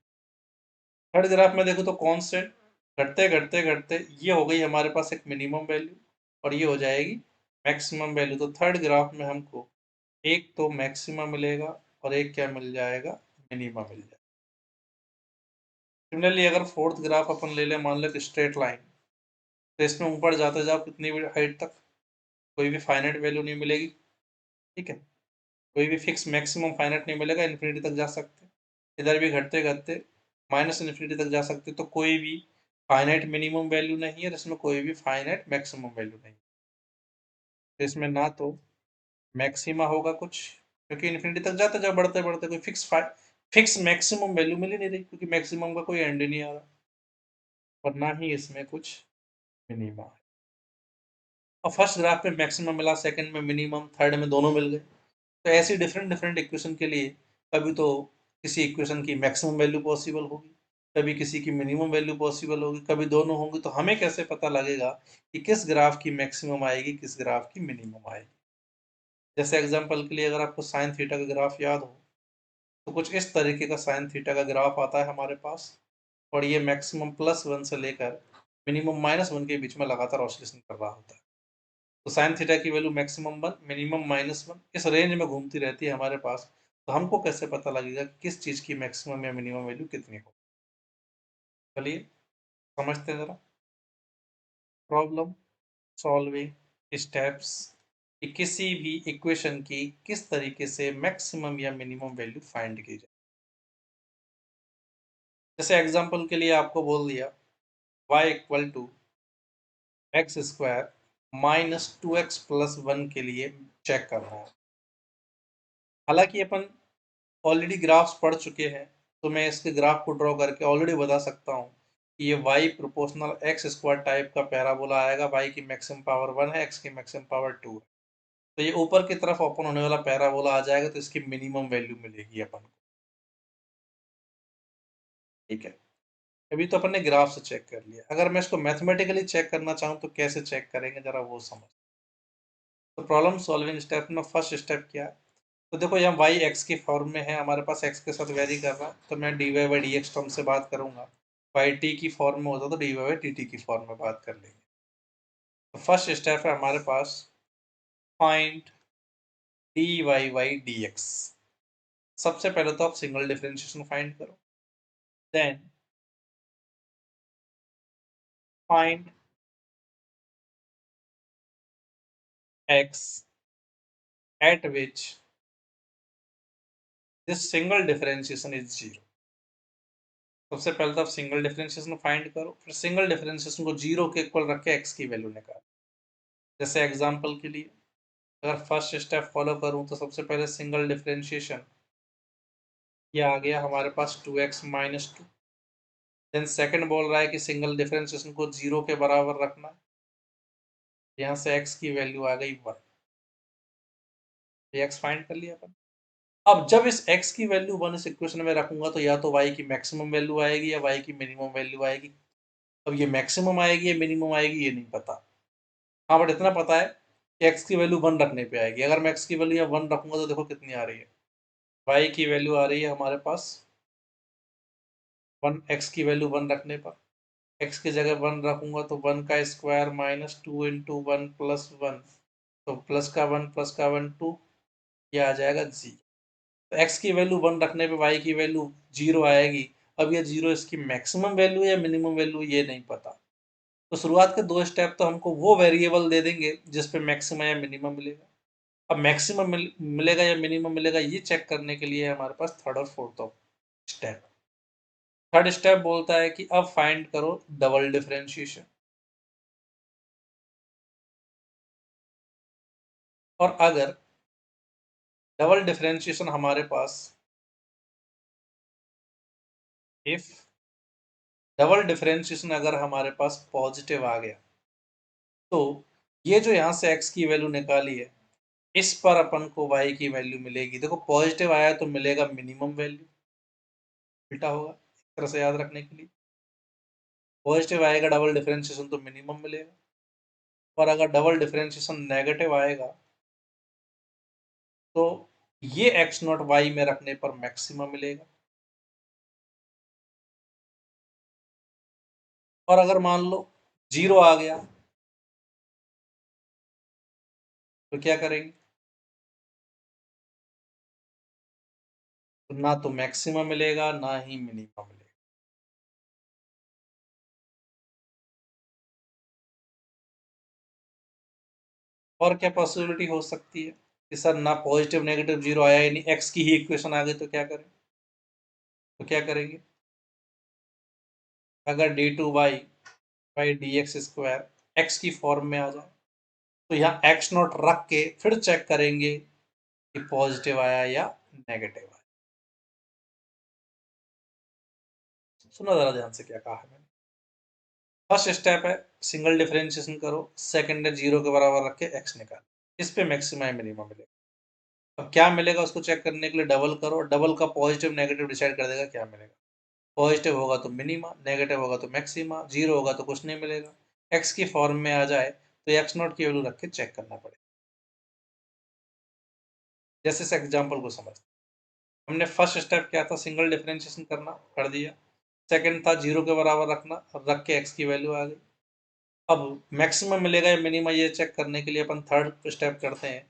थर्ड ग्राफ में देखो तो कांस्टेंट घटते घटते घटते ये हो गई हमारे पास एक मिनिमम वैल्यू और ये हो जाएगी मैक्सिमम वैल्यू। तो थर्ड ग्राफ में हमको एक तो मैक्सिमम मिलेगा और एक क्या मिल जाएगा, मिनिमम मिल जाएगा। सिमिलरली अगर फोर्थ ग्राफ अपन ले लें, मान लो कि स्ट्रेट लाइन, तो इसमें ऊपर जाते जाओ कितनी भी हाइट तक, कोई भी फाइनाइट वैल्यू नहीं मिलेगी। ठीक है, कोई भी फिक्स मैक्सिमम फाइनाइट नहीं मिलेगा, इन्फिनिटी तक जा सकते। इधर भी घटते घटते माइनस इन्फिनिटी तक जा सकते, तो कोई भी फाइनाइट मिनिमम वैल्यू नहीं है और इसमें कोई भी फाइनाइट मैक्सिमम वैल्यू नहीं। तो इसमें ना तो मैक्सिमा होगा कुछ, क्योंकि इन्फिनिटी तक जाते जाओ बढ़ते बढ़ते कोई फिक्स मैक्सिमम वैल्यू मिल ही नहीं रही, क्योंकि मैक्सिमम का कोई एंड ही नहीं आ रहा। और ना ही इसमें कुछ मिनिमा है। और फर्स्ट ग्राफ में मैक्सिमम मिला, सेकंड में मिनिमम, थर्ड में दोनों मिल गए। तो ऐसी डिफरेंट डिफरेंट इक्वेशन के लिए कभी तो किसी इक्वेशन की मैक्सिमम वैल्यू पॉसिबल होगी, कभी किसी की मिनिमम वैल्यू पॉसिबल होगी, कभी दोनों होंगी। तो हमें कैसे पता लगेगा कि किस ग्राफ की मैक्सिमम आएगी, किस ग्राफ की मिनिमम आएगी। जैसे एग्जांपल के लिए अगर आपको साइन थीटा का ग्राफ याद हो तो कुछ इस तरीके का साइन थीटा का ग्राफ आता है हमारे पास, और ये मैक्सिमम +1 से लेकर मिनिमम -1 के बीच में लगातार ऑसिलेशन कर रहा होता है। तो साइन थीटा की वैल्यू मैक्सिमम 1, मिनिमम -1, इस रेंज में घूमती रहती है हमारे पास। तो हमको कैसे पता लगेगा कि किस चीज़ की मैक्सिमम या मिनिमम वैल्यू कितनी हो। चलिए समझते हैं जरा प्रॉब्लम सॉल्विंग स्टेप्स कि किसी भी इक्वेशन की किस तरीके से मैक्सिमम या मिनिमम वैल्यू फाइंड की जाए। जैसे एग्जांपल के लिए आपको बोल दिया y equal to x square minus 2x plus 1 के लिए चेक करना है। हालांकि अपन ऑलरेडी ग्राफ्स पढ़ चुके हैं, तो मैं इसके ग्राफ को ड्रॉ करके ऑलरेडी बता सकता हूँ कि ये y proportional x square type का पैराबोला आएगा। y की मैक्सिमम पावर 1 है, x की मैक्सिमम पावर 2 है। तो ये ऊपर की तरफ ओपन होने वाला पैराबोला आ जाएगा, तो इसकी मिनिमम वैल्यू मिलेगी अपन को। ठीक है, अभी तो अपन ने ग्राफ से चेक कर लिया। अगर मैं इसको मैथमेटिकली चेक करना चाहूँ तो कैसे चेक करेंगे, जरा वो समझ। तो प्रॉब्लम सॉल्विंग स्टेप में फर्स्ट स्टेप क्या है? तो देखो यहाँ y x की फॉर्म में है, हमारे पास x के साथ वेरी कर रहा है, तो मैं dy by D x term से बात करूंगा। y t की फॉर्म में होता तो dy बाई डी टी की फॉर्म में बात कर लेंगे। तो फर्स्ट स्टेप है हमारे पास find dy by D X. सबसे पहले तो आप सिंगल डिफरेंशिएशन फाइंड करो, then find x at which this single differentiation is zero। सबसे पहले तो आप सिंगल डिफरेंशिएशन फाइंड करो, फिर सिंगल डिफरेंशिएशन को जीरो के इक्वल रख के x की वैल्यू निकालो। जैसे एग्जांपल के लिए अगर फर्स्ट स्टेप फॉलो करूं तो सबसे पहले सिंगल डिफरेंशिएशन, ये आ गया हमारे पास 2x माइनस 2। देन सेकंड बोल रहा है कि सिंगल डिफरेंशिएशन को जीरो के बराबर रखना है। यहाँ से x की वैल्यू आ गई 1। ये x फाइंड कर लिया अपन। अब जब इस x की वैल्यू 1 इस इक्वेशन में रखूंगा तो या तो y की मैक्सिमम वैल्यू आएगी या y की मिनिमम वैल्यू आएगी। अब ये मैक्सिमम आएगी या मिनिमम आएगी ये नहीं पता। हाँ, बट इतना पता है कि x की वैल्यू 1 रखने पे आएगी। अगर मैं x की वैल्यू 1 रखूंगा तो देखो कितनी आ रही है। y की वैल्यू आ रही है हमारे पास 1, x की वैल्यू 1 रखने पर x की जगह 1 रखूंगा तो 1 का स्क्वायर माइनस 2 इंटू 1 प्लस 1, तो प्लस का 1 प्लस का 1 2, ये आ जाएगा जी। तो x की वैल्यू 1 रखने पे y की वैल्यू 0 आएगी। अब ये 0 इसकी मैक्सिमम वैल्यू या मिनिमम वैल्यू ये नहीं पता। तो शुरुआत के 2 स्टेप तो हमको वो वेरिएबल दे देंगे जिस पे मैक्सिमम या मिनिमम मिलेगा। अब मैक्सिमम मिलेगा या मिनिमम मिलेगा ये चेक करने के लिए हमारे पास थर्ड और फोर्थ स्टेप। थर्ड स्टेप बोलता है कि अब फाइंड करो डबल डिफरेंशिएशन। और अगर डबल डिफरेंशिएशन हमारे पास, इफ डबल डिफरेंशिएशन अगर हमारे पास पॉजिटिव आ गया तो ये जो यहाँ से x की वैल्यू निकाली है इस पर अपन को y की वैल्यू मिलेगी। देखो पॉजिटिव आया तो मिलेगा मिनिमम वैल्यू, उल्टा होगा इस तरह से याद रखने के लिए। पॉजिटिव आएगा डबल डिफरेंशिएशन तो मिनिमम मिलेगा, और अगर डबल डिफरेंशिएशन नेगेटिव आएगा तो ये एक्स नॉट वाई में रखने पर मैक्सिमम मिलेगा। और अगर मान लो जीरो आ गया तो क्या करेंगे? तो ना तो मैक्सिमम मिलेगा ना ही मिनिमम मिलेगा। और क्या पॉसिबिलिटी हो सकती है कि सर ना पॉजिटिव नेगेटिव जीरो आया ही नहीं, एक्स की ही इक्वेशन आ गई, तो क्या करें? तो क्या करेंगे? अगर d two y by D x square x की फॉर्म में आ जाए तो यहाँ एक्स नॉट रख के फिर चेक करेंगे कि पॉजिटिव आया या नेगेटिव आया। सुनो जरा ध्यान से क्या कहा है मैंने। फर्स्ट स्टेप है सिंगल डिफरेंशिएशन करो, सेकंड है जीरो के बराबर रख के एक्स निकाल, इस पे मैक्सिमम मिनिमम मिलेगा। अब क्या मिलेगा उसको चेक करने के लिए डबल करो, डबल का पॉजिटिव नेगेटिव डिसाइड कर देगा क्या मिलेगा। पॉजिटिव होगा तो मिनिमा, नेगेटिव होगा तो मैक्सिमा, जीरो होगा तो कुछ नहीं मिलेगा। एक्स की फॉर्म में आ जाए तो एक्स नॉट की वैल्यू रख के चेक करना पड़ेगा। जैसे इस एग्जाम्पल को समझ, हमने फर्स्ट स्टेप क्या था, सिंगल डिफरेंशिएशन करना, कर दिया। सेकंड था जीरो के बराबर रखना, रख के एक्स की वैल्यू आ गई। अब मैक्सिमम मिलेगा या मिनिमम ये चेक करने के लिए अपन थर्ड स्टेप करते हैं।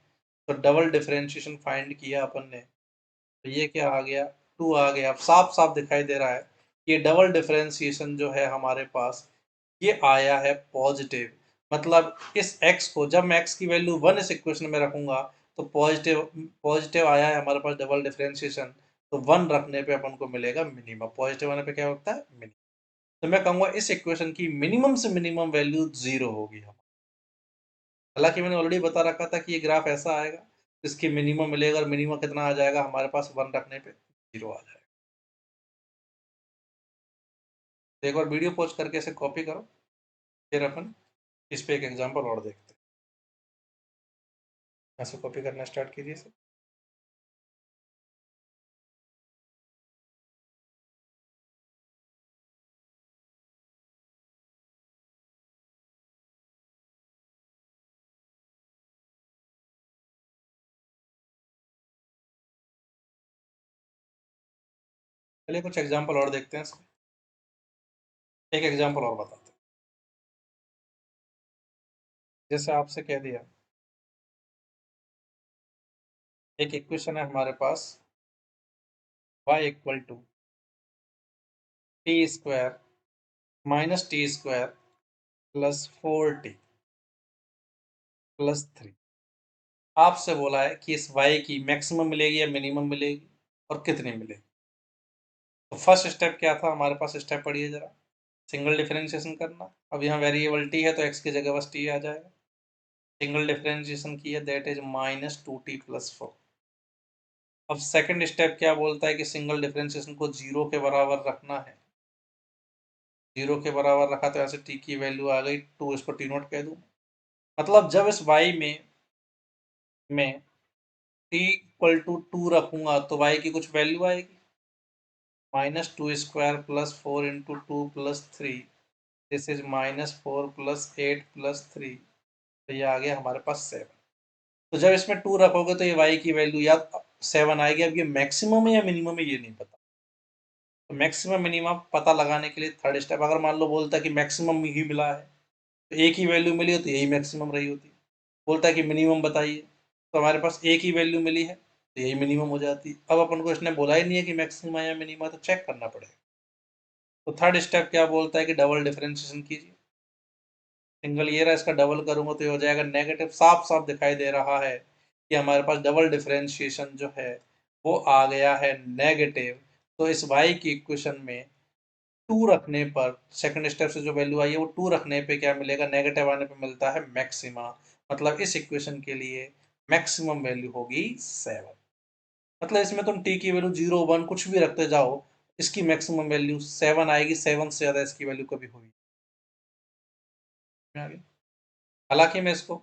तो डबल डिफरेंशिएशन फाइंड किया अपन ने, तो ये क्या आ गया, 2 आ गया। अब साफ साफ दिखाई दे रहा है ये डबल डिफरेंशिएशन जो है हमारे पास ये आया है पॉजिटिव। मतलब इस x को जब मैं x की वैल्यू 1 इस इक्वेशन में रखूंगा तो पॉजिटिव पॉजिटिव आया है हमारे पास डबल डिफरेंशिएशन, तो 1 रखने पे अपन को मिलेगा मिनिमम, पॉजिटिव आने पे क्या होता है मिनिमम। तो मैं कहूँगा इस इक्वेशन की मिनिमम से मिनिमम वैल्यू 0 होगी। हालांकि मैंने ऑलरेडी बता रखा था कि ये ग्राफ ऐसा आएगा जिसकी मिनिमम मिलेगा, और मिनिमम कितना आ जाएगा हमारे पास, 1 रखने पे 0 आ जाएगा। तो एक बार वीडियो पॉज करके इसे कॉपी करो, फिर अपन इस पे एक एग्जांपल और देखते हैं। ऐसे कॉपी करना स्टार्ट कीजिए इसे। चलिए कुछ एग्जांपल और देखते हैं इसमें। एक एग्जांपल और बताते हैं। जैसे आपसे कह दिया, एक इक्वेशन है हमारे पास, y equal to t square minus t square plus 4t plus 3। आपसे बोला है कि इस y की मैक्सिमम मिलेगी या मिनिमम मिलेगी, और कितनी मिलेगी। तो फर्स्ट स्टेप क्या था हमारे पास, स्टेप पढ़िए जरा। सिंगल डिफरेंशिएशन करना। अब यहाँ वेरिएबल t है तो x की जगह बस t आ जाएगा। सिंगल डिफरेंशिएशन की है, दैट इज -2t+4। अब सेकंड स्टेप क्या बोलता है कि सिंगल डिफरेंशिएशन को 0 के बराबर रखना है। 0 के बराबर रखा तो ऐसे t की वैल्यू आ गई 2, इसको t नोट कह दूँ। मतलब जब इस y में मैं t इक्वल टू 2 रखूंगा तो y की कुछ वैल्यू आएगी, -2² + 4 × 2 + 3, दिस इज -4 + 8 + 3। तो ये आ गया हमारे पास 7। तो जब इसमें 2 रखोगे तो ये y की वैल्यू या 7 आएगी। अब ये मैक्सिमम है या मिनिमम है ये नहीं पता। तो मैक्सिमम मिनिमम पता लगाने के लिए थर्ड स्टेप, अगर मान लो बोलता है कि मैक्सिमम ही मिला है, तो एक ही वैल्यू मिली हो तो यही मैक्सिमम रही होती। बोलता है कि मिनिमम बताइए, तो हमारे पास एक ही वैल्यू मिली है तो यही मिनिमम हो जाती। अब अपन को इसने बोला ही नहीं है कि मैक्सिमम है या मिनिमम, तो चेक करना पड़ेगा। तो थर्ड स्टेप क्या बोलता है कि डबल डिफरेंशिएशन कीजिए। सिंगल ये रहा, इसका डबल करूंगा तो ये हो जाएगा नेगेटिव। साफ साफ दिखाई दे रहा है कि हमारे पास डबल डिफरेंशिएशन जो है वो आ गया है नेगेटिव। तो इस y की इक्वेशन में 2 रखने पर, सेकंड स्टेप से जो वैल्यू आई है वो 2 रखने पे क्या मिलेगा, नेगेटिव आने पे मिलता है मैक्सिमा। मतलब इस इक्वेशन के लिए मैक्सिमम वैल्यू होगी 7। मतलब इसमें तुम t की वैल्यू 0 1 कुछ भी रखते जाओ, इसकी मैक्सिमम वैल्यू 7 आएगी। 7 से ज्यादा इसकी वैल्यू कभी होगी। हालांकि मैं इसको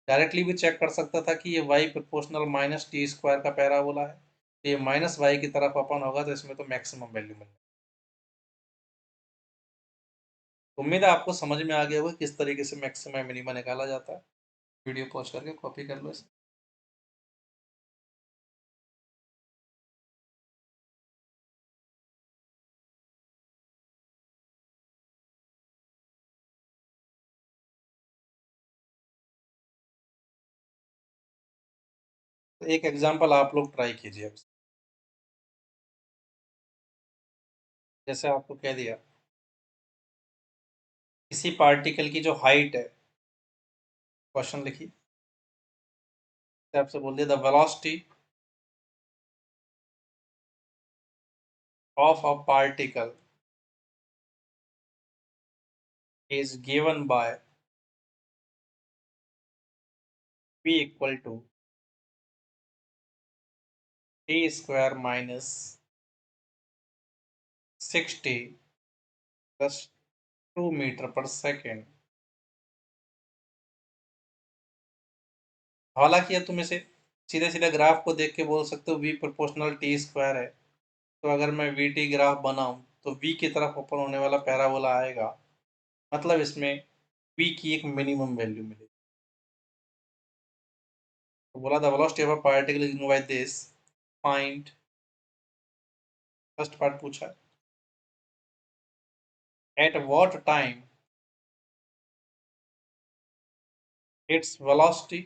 डायरेक्टली भी चेक कर सकता था कि ये y प्रोपोर्शनल -t² का पैराबोला है, तो ये -y की तरफ अपन होगा तो इसमें तो मैक्सिमम वैल्यू मिल। उम्मीद है आपको समझ में आ गया होगा किस तरीके से मैक्सिमम मिनिमम निकाला जाता है। वीडियो पॉज करके कॉपी कर लो इसे। तो एक एग्जांपल आप लोग ट्राई कीजिए। जैसे आपको कह दिया, किसी पार्टिकल की जो हाइट है, क्वेश्चन लिखिए, आपसे बोल दिया the velocity of a particle is given by v equal to t² - 60 + 2 metre पर सेकेंड। हालांकि अब तुम इसे सीधे सीधे ग्राफ को देख के बोल सकते हो v प्रोपोर्शनल t² है, तो अगर मैं वी टी ग्राफ बनाऊं तो v की तरफ ओपन होने वाला पैराबोला आएगा। मतलब इसमें v की एक मिनिमम वैल्यू मिलेगी। तो बोला the velocity of a particle is by this, find. First part पूछा, at what time it's velocity,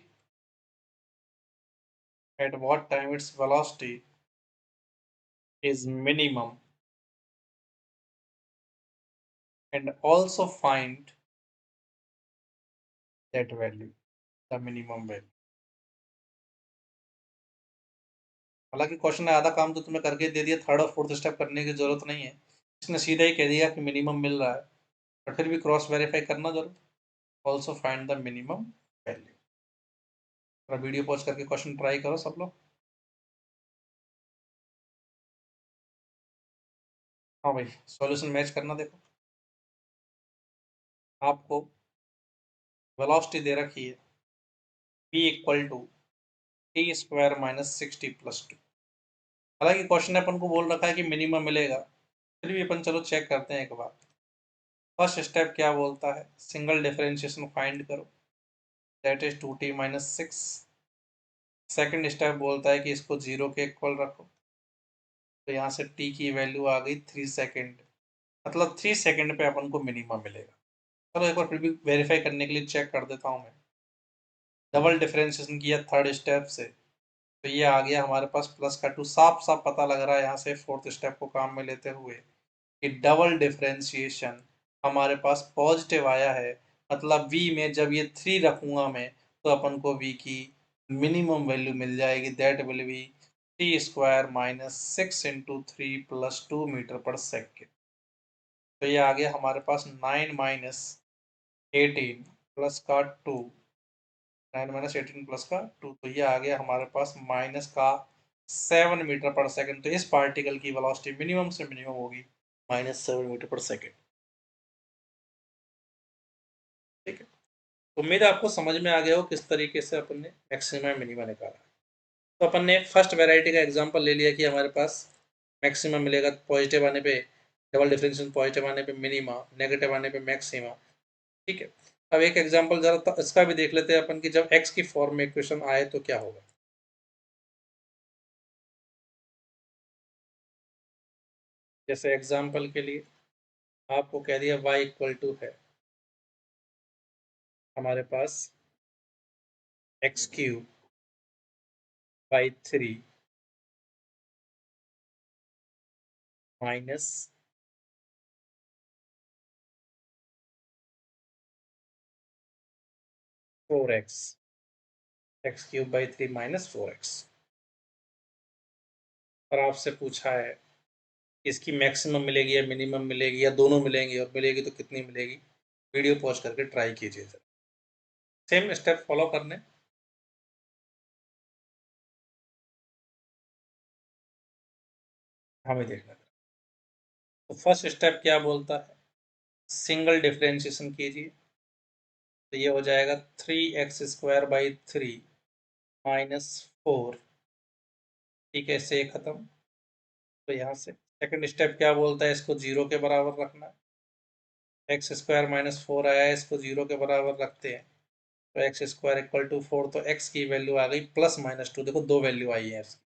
at what time it's velocity is minimum, and also find that value, the minimum value. हालांकि question ने आधा काम तो तुम्हें करके दे दिया, third और फोर्थ स्टेप करने की जरूरत नहीं है। इसने सीधा ही कह दिया कि मिनिमम मिल रहा है, पर फिर भी क्रॉस वेरीफाई करना जरूर। Also find the minimum value. थोड़ा वीडियो पॉज करके क्वेश्चन ट्राई करो सब लोग। हाँ भाई, सॉल्यूशन मैच करना देखो। आपको वेलोसिटी दे रखी है v equal to t square minus 60 + 2। हालांकि क्वेश्चन अपन को बोल रखा है कि मिनिमम मिलेगा, फिर भी अपन चलो चेक करते हैं एक बार। फर्स्ट स्टेप क्या बोलता है, सिंगल डिफरेंशिएशन फाइंड करो, that is 2t - 6। Second step बोलता है कि इसको 0 के इक्वल रखो, तो यहाँ से t की वैल्यू आ गई 3 सेकेंड, मतलब 3 सेकेंड पे अपन को मिनिमम मिलेगा। चलो एक बार फिर भी वेरीफाई करने के लिए चेक कर देता हूँ मैं। डबल डिफरेंशिएशन किया थर्ड स्टेप से, तो ये आ गया हमारे पास प्लस का 2। साफ साफ पता लग रहा है यहाँ से फोर्थ स्टेप को काम में लेते हुए कि डबल डिफरेंशिएशन हमारे पास पॉजिटिव आया है, मतलब v में जब ये 3 रखूंगा मैं, तो अपन को v की मिनिमम वैल्यू मिल जाएगी, that will be t² - 6 × 3 + 2 metre पर सेकेंड। तो ये आ गया हमारे पास 9 - 18 प्लस का 2, 9 - 18 प्लस का 2, तो ये आ गया हमारे पास माइनस का 7 मीटर पर सेकेंड। तो इस पार्टिकल की वेलोसिटी मिनिमम से मिनिमम होगी -7 मीटर पर सेकेंड। ठीक है, उम्मीद है आपको समझ में आ गया हो किस तरीके से अपन ने मैक्सिमम मिनिमम निकाला। तो अपन ने फर्स्ट वैरायटी का एग्जांपल ले लिया कि हमारे पास मैक्सिमम मिलेगा पॉजिटिव आने पे, डबल डिफरेंशियल पॉजिटिव आने पे मिनिमा, नेगेटिव आने पे मैक्सिमा। ठीक है, अब एक एग्जांपल जरा इसका भी देख लेते हैं अपन कि जब एक्स की फॉर्म में इक्वेशन आए तो क्या होगा। जैसे एग्जांपल के लिए आपको कह दिया y इक्वल टू है हमारे पास x³ by 3 minus 4x, x³ by 3 minus 4x। और आपसे पूछा है इसकी मैक्सिमम मिलेगी या मिनिमम मिलेगी या दोनों मिलेंगी, और मिलेगी तो कितनी मिलेगी। वीडियो पॉज करके ट्राई कीजिए जरा, सेम स्टेप फॉलो करने। हमें देखना। तो फर्स्ट स्टेप क्या बोलता है, सिंगल डिफरेंशिएशन कीजिए, तो ये हो जाएगा 3x² बाई 3 -4। ठीक है, इससे ये खत्म। तो यहाँ से सेकंड स्टेप क्या बोलता है, इसको 0 के बराबर रखना है। x² - 4 आया है, इसको 0 के बराबर रखते हैं, तो x² = 4, तो x की वैल्यू आ गई +-2। देखो दो वैल्यू आई है इसकी,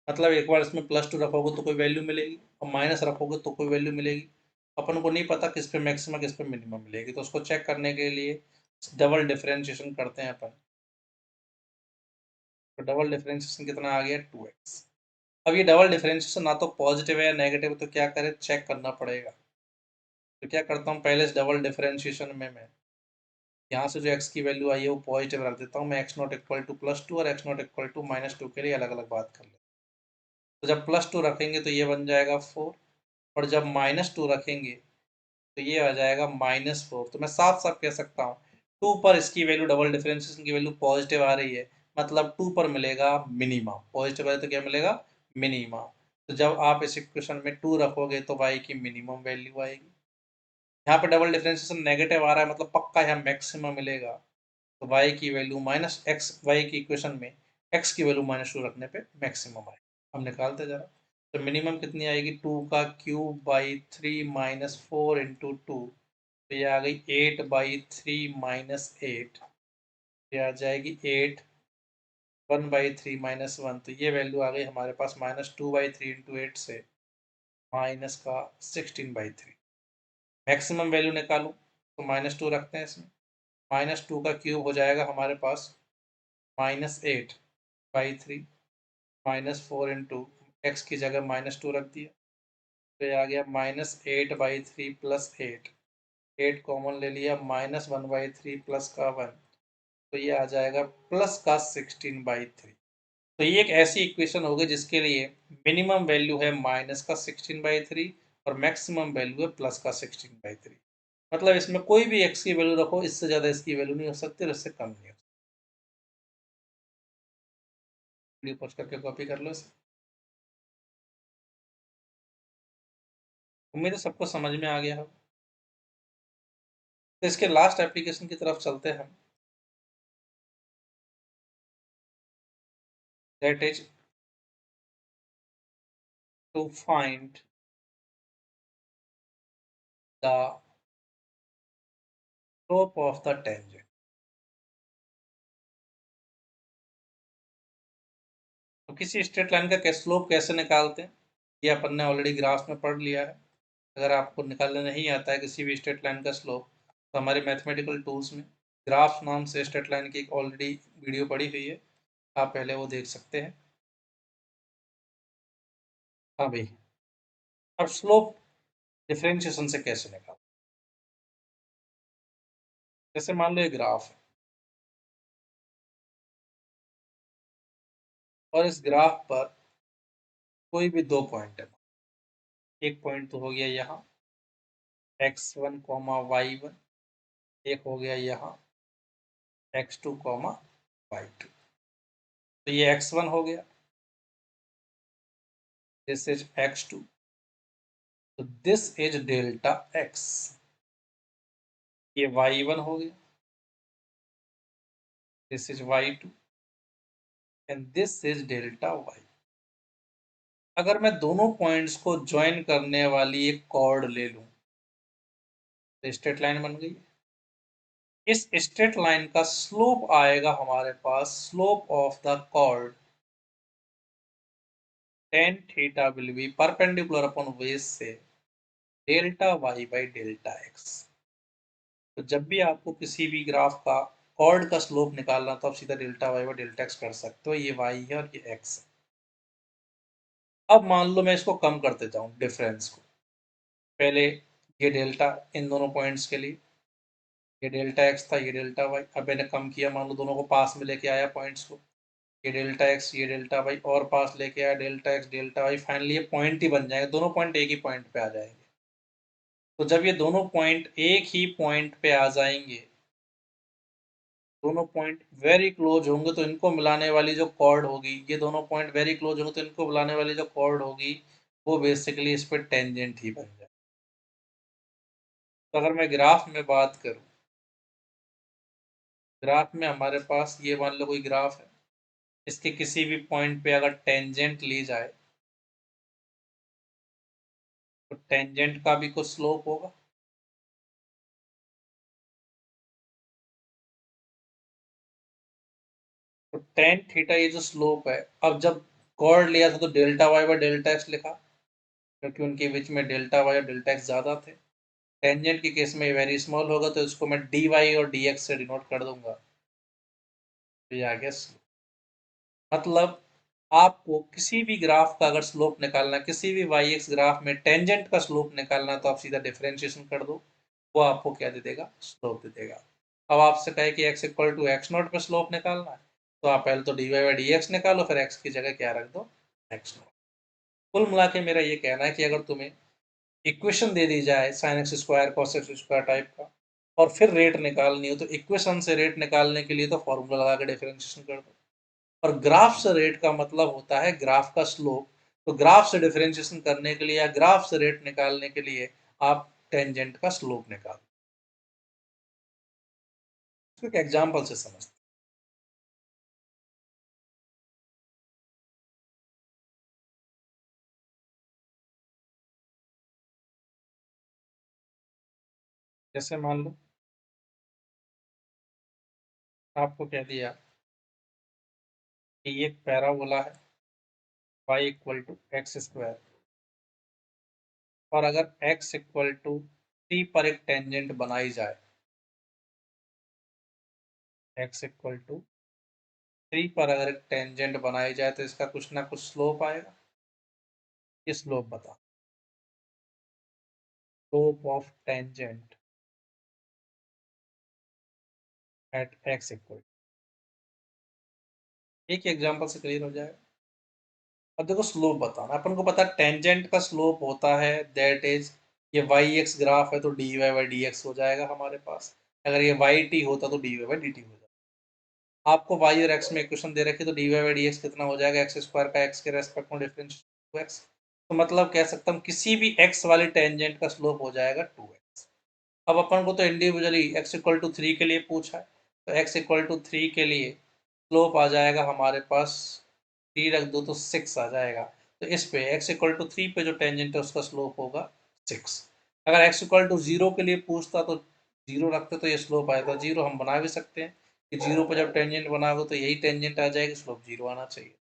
मतलब एक बार इसमें +2 रखोगे तो कोई वैल्यू मिलेगी, और माइनस रखोगे तो कोई वैल्यू मिलेगी। अपन को नहीं पता किस पे मैक्सिमम किस पे मिनिमम मिलेगी, तो उसको चेक करने के लिए डबल डिफरेंशिएशन करते हैं अपन। तो डबल डिफरेंशिएशन कितना आ गया, 2x। अब ये डबल डिफरेंशिएशन ना तो पॉजिटिव है या नेगेटिव, तो क्या करें, चेक करना पड़ेगा। तो क्या करता हूँ, पहले इस डबल डिफरेंशिएशन में मैं यहाँ से जो x की वैल्यू आई है वो पॉजिटिव रख देता हूँ मैं, x0 = +2 और x0 = -2 के लिए अलग अलग बात कर लेते हैं। तो जब +2 रखेंगे तो ये बन जाएगा 4, और जब -2 रखेंगे तो ये आ जाएगा -4। तो मैं साफ साफ कह सकता हूँ 2 पर इसकी वैल्यू, डबल डिफरेंशिएशन की वैल्यू पॉजिटिव आ रही है, मतलब 2 पर मिलेगा मिनिमम। पॉजिटिव है तो क्या मिलेगा, मिनिमम। तो जब आप इस इक्वेशन में 2 रखोगे तो y की मिनिमम वैल्यू आएगी। यहाँ पे डबल डिफरेंशिएशन नेगेटिव आ रहा है, मतलब पक्का यहाँ मैक्सिमम मिलेगा। तो y की वैल्यू -x, y की इक्वेशन में x की वैल्यू -2 रखने पे मैक्सिमम आएगी। हम निकालते जरा। तो मिनिमम कितनी आएगी, 2³ बाई 3 -4 × 2, तो ये आ गई 8/3 -8। ये आ जाएगी 8, 1/3 -1, तो ये वैल्यू आ गई हमारे पास -2/3 × 8 से माइनस का 16/3। मैक्सिमम वैल्यू निकालूं तो -2 रखते हैं इसमें, -2 का क्यूब हो जाएगा हमारे पास -8/3 -4 × x की जगह -2 रख दिया, तो ये आ गया -8/3 + 8। 8 कॉमन ले लिया, -1/3 प्लस का 1, तो ये आ जाएगा प्लस का 16/3। तो ये एक ऐसी इक्वेशन होगी जिसके लिए मिनिमम वैल्यू है -16/3 और मैक्सिमम वैल्यू है प्लस का 16/3। मतलब इसमें कोई भी x की वैल्यू रखो, इससे ज़्यादा इसकी वैल्यू नहीं हो सकती और इससे कम नहीं हो सकती। पोस्ट करके कॉपी कर लो इसे। उम्मीद है सबको समझ में आ गया हो। तो इसके लास्ट एप्लीकेशन की तरफ चलते हैं हम। That is to find the slope of the tangent. तो किसी स्ट्रेट लाइन का स्लोप कैसे निकालते हैं, ये अपन ने ऑलरेडी ग्राफ में पढ़ लिया है। अगर आपको निकालने नहीं आता है किसी भी स्ट्रेट लाइन का स्लोप, तो हमारे मैथमेटिकल टूल्स में ग्राफ नाम से स्ट्रेट लाइन की एक ऑलरेडी वीडियो पड़ी हुई है, आप पहले वो देख सकते हैं। हाँ भाई, अब स्लोप डिफरेंशिएशन से कैसे निकाल। जैसे मान लो ये ग्राफ है और इस ग्राफ पर कोई भी दो पॉइंट है। एक पॉइंट तो हो गया यहाँ x1 कॉमा y1, एक हो गया यहाँ x2 कॉमा y2। तो ये x1 हो गया, दिस इज x2, तो दिस इज डेल्टा x। ये y1 हो गया, this is y2 and this is delta y। अगर मैं दोनों पॉइंट्स को ज्वाइन करने वाली एक कॉर्ड ले लूं तो स्ट्रेट लाइन बन गई। इस स्ट्रेट लाइन का स्लोप आएगा हमारे पास, slope of the chord tan theta will be perpendicular upon base से delta y by delta x। तो जब भी आपको किसी भी ग्राफ का कॉर्ड का स्लोप निकालना तो आप सीधा delta y by delta x कर सकते हो। ये y है और ये x है। अब मान लो मैं इसको कम करते जाऊं डिफरेंस को। पहले ये डेल्टा इन दोनों पॉइंट्स के लिए, ये डेल्टा x था, ये डेल्टा y। अब मैंने कम किया, मान लो दोनों को पास में लेके आया पॉइंट्स को, ये डेल्टा x ये डेल्टा y, और पास लेके आया delta x delta y। Finally ये पॉइंट ही बन जाएगा, दोनों पॉइंट एक ही पॉइंट पे आ जाएंगे। तो जब ये दोनों पॉइंट एक ही पॉइंट पे आ जाएंगे, दोनों पॉइंट वेरी क्लोज होंगे, तो इनको मिलाने वाली जो कॉर्ड होगी, ये दोनों पॉइंट वेरी क्लोज होंगे तो इनको मिलाने वाली जो कॉर्ड होगी वो बेसिकली इस पर टेंजेंट ही बन जाए। तो अगर मैं ग्राफ में बात करूं, ग्राफ में हमारे पास ये मान लो कोई ग्राफ है, इसके किसी भी पॉइंट पे अगर टेंजेंट ली जाए तो टेंजेंट का भी कुछ स्लोप होगा। तो टेन थीटा ये जो स्लोप है, अब जब कॉर्ड लिया था तो delta y by delta x लिखा, क्योंकि उनके बीच में डेल्टा वाई और डेल्टा एक्स ज्यादा थे। टेंजेंट के केस में वेरी स्मॉल होगा तो इसको मैं डी वाई और डी एक्स से डिनोट कर दूंगा। तो ये आ गया slope। मतलब आपको किसी भी ग्राफ का अगर स्लोप निकालना, किसी भी वाई एक्स ग्राफ में टेंजेंट का स्लोप निकालना, तो आप सीधा डिफरेंशिएशन कर दो, वो आपको क्या दे देगा, स्लोप दे देगा। अब आपसे कहे कि x equal to x naught पे स्लोप निकालना है, तो आप पहले तो d y by D x निकालो, फिर x की जगह क्या रख दो, एक्स नॉट। कुल मिला के मेरा ये कहना है कि अगर तुम्हें इक्वेशन दे दी जाए sine x square cos x square type का, और फिर रेट निकालनी हो, तो इक्वेशन से रेट निकालने के लिए तो फॉर्मूला लगा के डिफरेंशिएशन कर दो। और ग्राफ से रेट का मतलब होता है ग्राफ का स्लोप। तो ग्राफ से डिफरेंशिएशन करने के लिए या ग्राफ से रेट निकालने के लिए आप टेंजेंट का स्लोप निकालो। इसको एक एग्जांपल से समझते हैं। जैसे मान लो आपको कह दिया कि ये एक पैराबोला है y equal to x square, और अगर x इक्वल टू 3 पर एक टेंजेंट बनाई जाए, x इक्वल टू 3 पर अगर एक टेंजेंट बनाई जाए तो इसका कुछ ना कुछ स्लोप आएगा। ये स्लोप बता, slope of tangent at x equal, एक एग्जांपल से क्लियर हो जाएगा। अब देखो स्लोप बताना, अपन को पता है टेंजेंट का स्लोप होता है दैट इज, ये वाई एक्स ग्राफ है तो d y by D x हो जाएगा हमारे पास। अगर ये वाई टी होता तो d y by D t हो जाएगा। आपको वाई और एक्स में इक्वेशन दे रखी तो d y by D x कितना हो जाएगा, एक्स स्क्वायर का एक्स के रेस्पेक्ट में डिफरेंस टू एक्स। तो मतलब कह सकता हूँ किसी भी एक्स वाले टेंजेंट का स्लोप हो जाएगा टू एक्स। अब अपन को तो individually x equal to three के लिए पूछा है, तो एक्स इक्वल टू थ्री के लिए स्लोप आ जाएगा हमारे पास, थ्री रख दो तो सिक्स आ जाएगा। तो इस पे एक्स इक्वल टू थ्री पे जो टेंजेंट है उसका स्लोप होगा सिक्स। अगर एक्स इक्वल टू जीरो के लिए पूछता तो जीरो रखते तो ये स्लोप आया था जीरो, हम बना भी सकते हैं कि जीरो पे जब टेंजेंट बनाओगे तो यही टेंजेंट आ जाएगी, स्लोप जीरो आना चाहिए।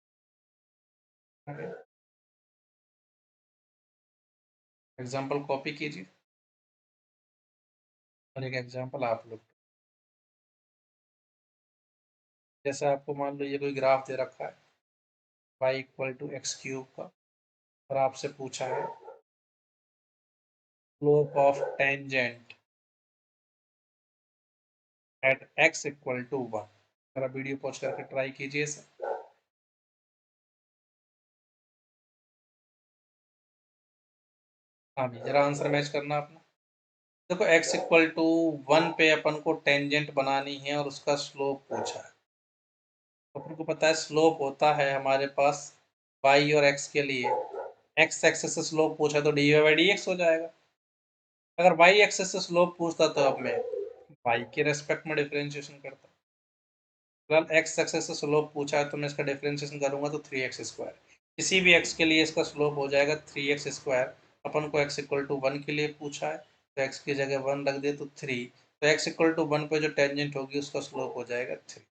एग्जाम्पल कॉपी कीजिए और एक एग्जाम्पल आप लोग, जैसे आपको मान लो ये कोई ग्राफ दे रखा है y equal to x cube का, और आपसे पूछा है slope of tangent at x equal to one. जरा वीडियो पॉज करके ट्राई कीजिए इसे। हाँ भी जरा आंसर मैच करना अपना। देखो x इक्वल टू वन पे अपन को टेंजेंट बनानी है और उसका स्लोप पूछा है। अपन को पता है स्लोप होता है हमारे पास y और x के लिए, x एक्सिस से स्लोप पूछा तो d y by D x हो जाएगा। अगर y एक्सिस से स्लोप पूछता तो अब मैं y के रेस्पेक्ट में डिफरेंशिएशन करता। फिलहाल x एक्सिस से स्लोप पूछा है तो मैं इसका डिफरेंशिएशन करूंगा तो थ्री एक्स स्क्वायर, किसी भी x के लिए इसका स्लोप हो जाएगा थ्री एक्स स्क्वायर। अपन को x इक्वल टू वन के लिए पूछा है तो x की जगह वन रख दे तो थ्री, तो x इक्वल टू वन पे जो टेंजेंट होगी उसका स्लोप हो जाएगा थ्री।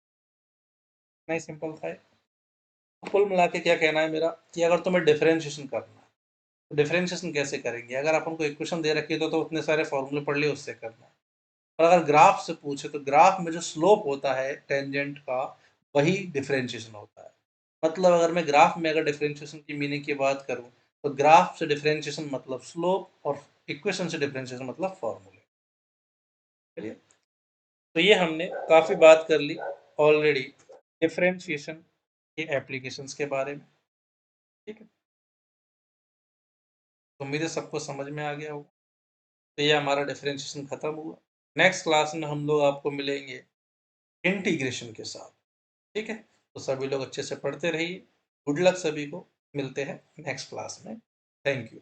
नहीं सिंपल था ये। कुल मिला के क्या कहना है मेरा कि अगर तुम्हें डिफरेंशिएशन करना है तो डिफरेंशिएशन कैसे करेंगे, अगर अपन को इक्वेशन दे रखी है तो उतने सारे फॉर्मूले पढ़ लिए उससे करना है। और अगर ग्राफ से पूछे तो ग्राफ में जो स्लोप होता है टेंजेंट का वही डिफरेंशिएशन होता है। मतलब अगर मैं ग्राफ में अगर डिफरेंशिएशन की मीनिंग की बात करूं तो ग्राफ से डिफरेंशिएशन मतलब स्लोप और इक्वेशन से डिफरेंशिएशन मतलब फॉर्मूले। चलिए, तो ये हमने काफ़ी बात कर ली ऑलरेडी डिफरेंशिएशन के एप्लीकेशंस के बारे में। ठीक है, तो उम्मीद है सबको समझ में आ गया होगा। तो ये हमारा डिफरेंशिएशन खत्म हुआ। नेक्स्ट क्लास में हम लोग आपको मिलेंगे इंटीग्रेशन के साथ। ठीक है, तो सभी लोग अच्छे से पढ़ते रहिए। गुड लक सभी को, मिलते हैं नेक्स्ट क्लास में। Thank you.